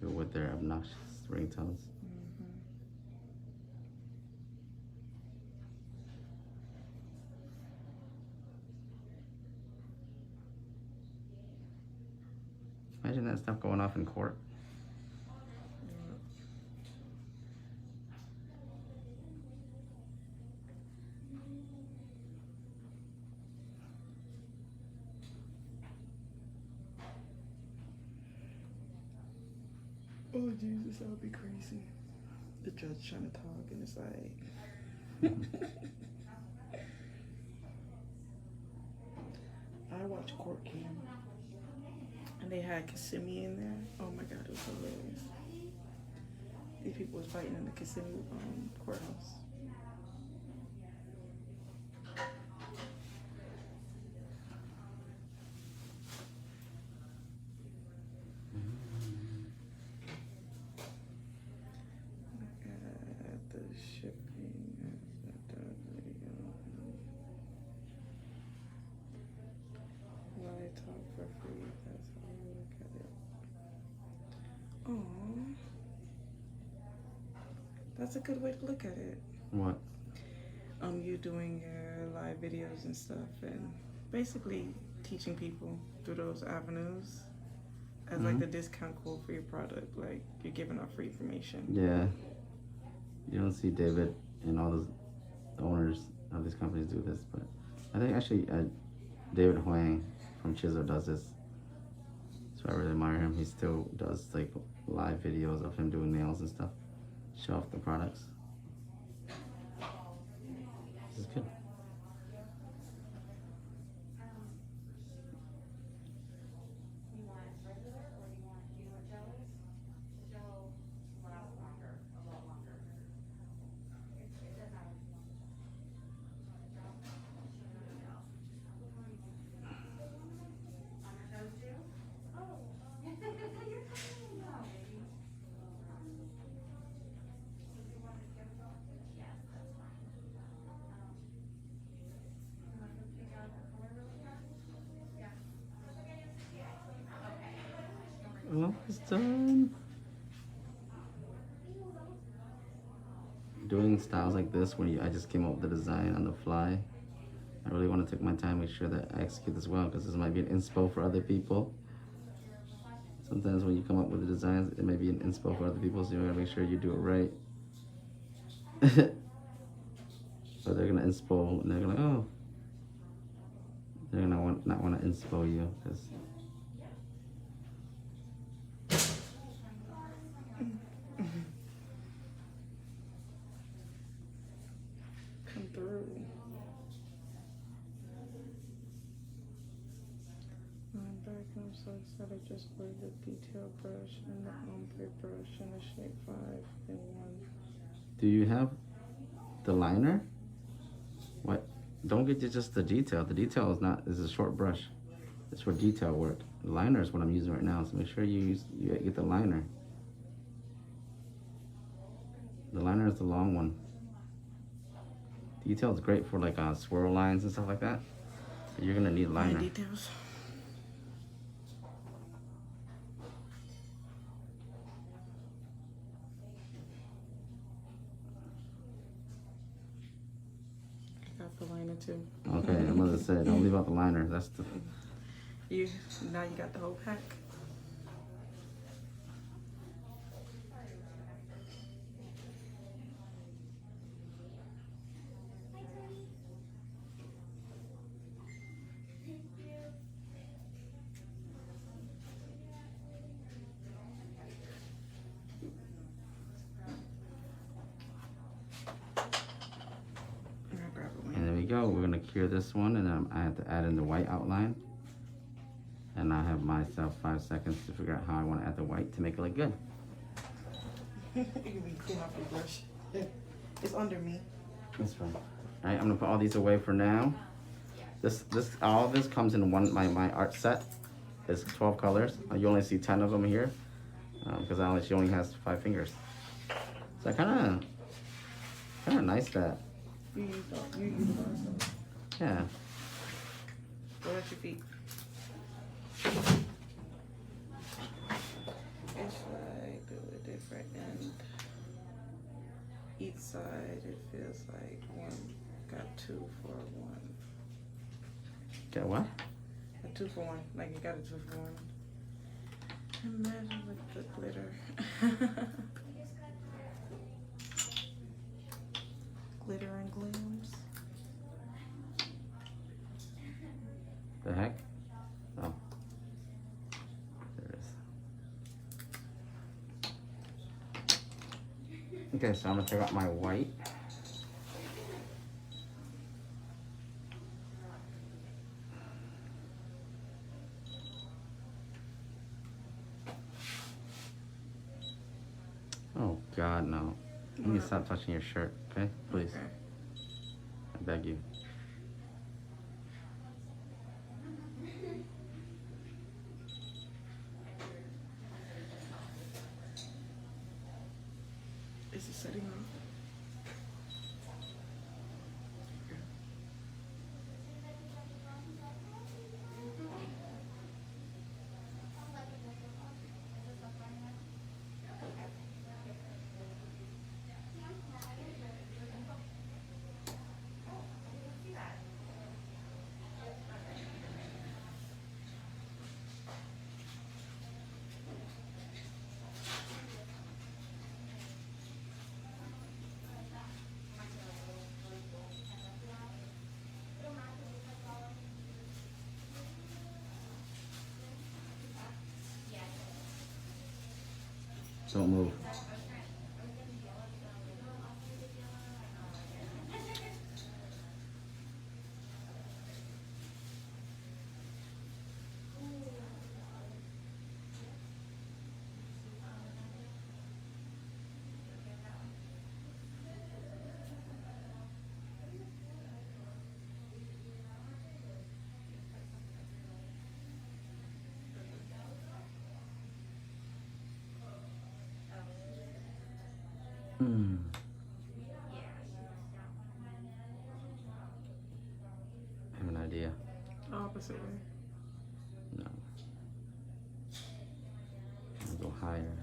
People with their obnoxious ringtones. Imagine that stuff going off in court. Oh Jesus, that would be crazy. The judge trying to talk and it's like I watched Court Cam and they had Kissimmee in there. Oh my god, it was hilarious. These people was fighting in the Kissimmee courthouse. At the shipping, while I talk for free, that's how I look at it. Oh, that's a good way to look at it. What? You doing your live videos and stuff, and basically teaching people through those avenues as like the discount code for your product. Like you're giving out free information. Yeah. You don't see David and all those owners of these companies do this, but I think actually David Huang from Chisel does this. So I really admire him. He still does like live videos of him doing nails and stuff. Show off the products. This is good. You want regular or do you want, do you know what gel is? The gel lasts longer, a lot longer. It doesn't matter if you want the gel. On your toes too? Oh. You're talking about baby. So do you want to give it all? Yes, that's fine. You want to pick out the color really fast? Yeah. Well, it's done. Doing styles like this when I just came up with the design on the fly. I really want to take my time, make sure that I execute this well, because this might be an inspo for other people. Sometimes when you come up with the designs, it may be an inspo for other people, so you gotta make sure you do it right. Or they're gonna inspo and they're gonna they're gonna not want to inspo you, because Come through. I'm back and I'm so excited. I just played the detail brush and the ombre brush and the shape 5 in one. do you have the liner? What? Don't get just the detail. The detail is a short brush. It's for detail work. The liner is what I'm using right now, so make sure you get the liner. The liner is the long one. Detail is great for like swirl lines and stuff like that. But you're gonna need a liner. My details. I got the liner too. Okay, I'm gonna say don't leave out the liner. That's the Now you got the whole pack. And there we go. We're gonna cure this one, and then I have to add in the white outline. And I have myself 5 seconds to figure out how I want to add the white to make it look good. You can clean off your brush. It's under me. That's fine. All right, I'm gonna put all these away for now. All of this comes in one. My art set is 12 colors. You only see 10 of them here because she only has 5 fingers. So I kind of nice that. You use the bars. Yeah. What about your feet? It's like do it different, and each side it feels like one got 2 for 1. Get what? A 2 for 1, like you got a 2 for 1. Imagine with the glitter. Glitter and gleams. The heck? Oh. There it is. Okay, so I'm gonna take out my white. Oh God, no. You need to stop touching your shirt, okay? Please. Okay. I beg you. Is it setting off? Don't move. Hmm. I have an idea. Opposite way. No. I'll go higher.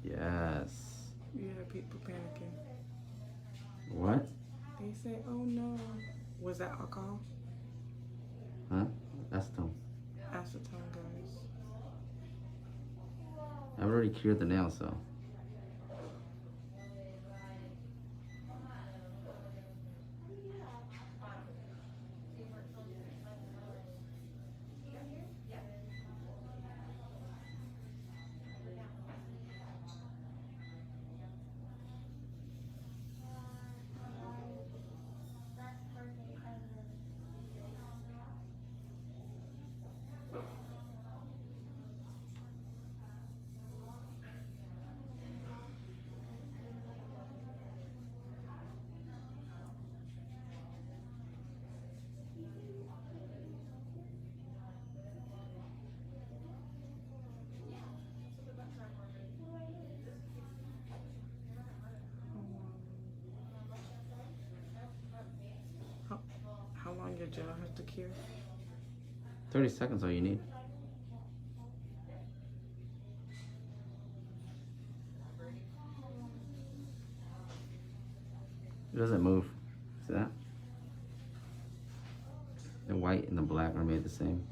Yes. You hear people panicking. What? They say, "Oh no." Was that alcohol? Huh? Acetone. Acetone, guys. I've already cured the nails, though. How long your gel have to cure? 30 seconds all you need. It doesn't move. See that? The white and the black are made the same.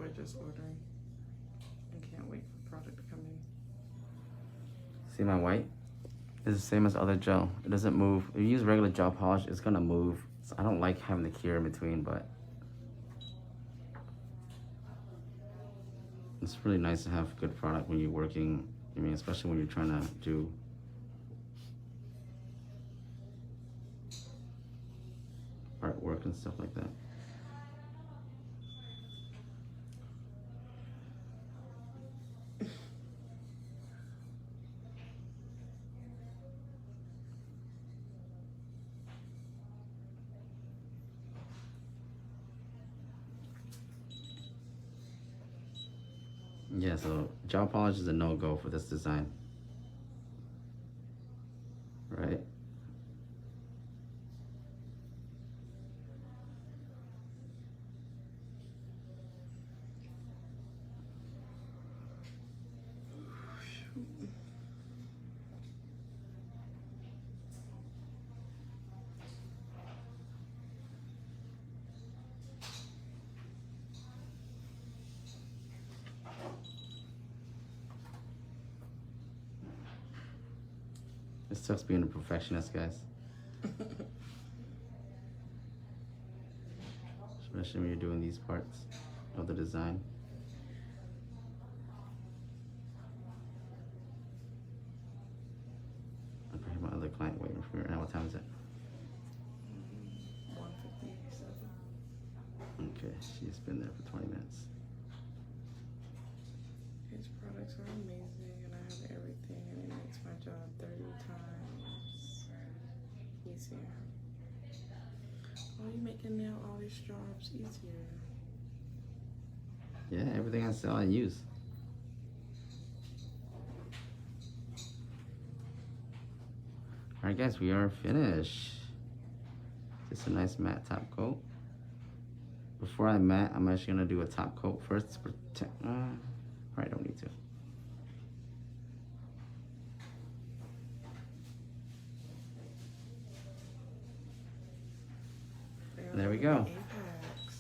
people are just ordering and can't wait for the product to come in. See my white? It's the same as other gel. It doesn't move. If you use regular gel polish, it's gonna move. So I don't like having the cure in between, but it's really nice to have good product when you're working. I mean, especially when you're trying to do artwork and stuff like that. Yeah, so gel polish is a no-go for this design. Right? It sucks being a perfectionist, guys. Especially when you're doing these parts of the design. I have my other client waiting for me right now. What time is it? 157. Okay, she's been there for 20 minutes. His products are amazing, and I have everything, and it makes my job 30 times easier. Oh, you making now all these jobs easier. Yeah, everything I sell, I use. All right, guys, we are finished. Just a nice matte top coat. Before I matte, I'm actually gonna do a top coat first to protect. I don't need to. There we go. Apex.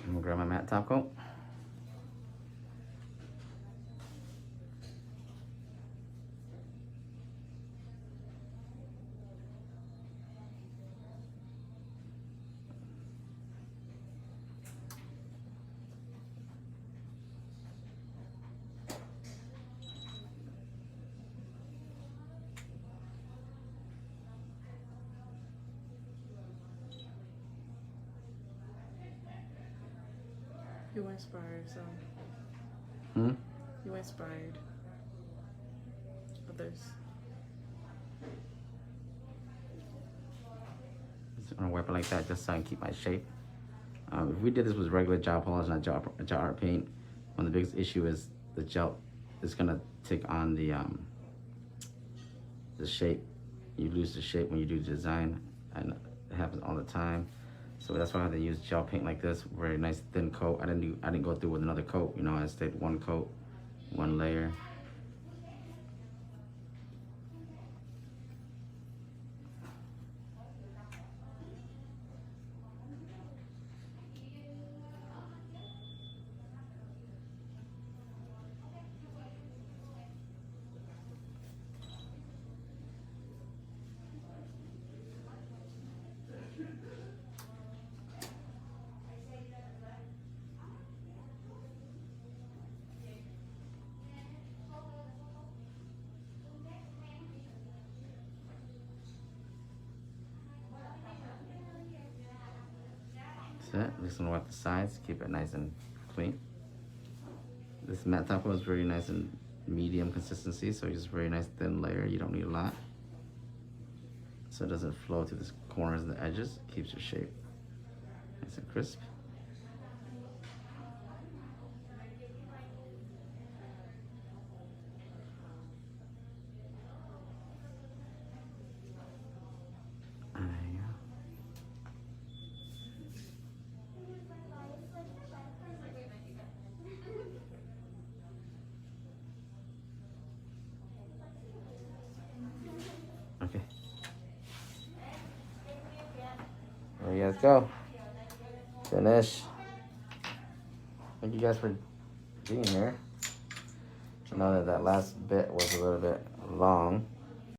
I'm gonna grab my matte top coat. You inspired some. Hmm? You inspired others. Just gonna wipe it like that just so I can keep my shape. If we did this with regular gel polish, not gel art paint, one of the biggest issue is the gel is gonna take on the shape. You lose the shape when you do the design, and it happens all the time. So that's why I had to use gel paint like this, very nice thin coat. I didn't go through with another coat. You know, I stayed one coat, one layer. That's it. Just gonna wipe the sides, keep it nice and clean. This matte top coat is very nice and medium consistency, so just very nice thin layer. You don't need a lot, so it doesn't flow to the corners and the edges. Keeps your shape nice and crisp. There you go. There you guys go. Finish. Thank you guys for being here. I know that last bit was a little bit long.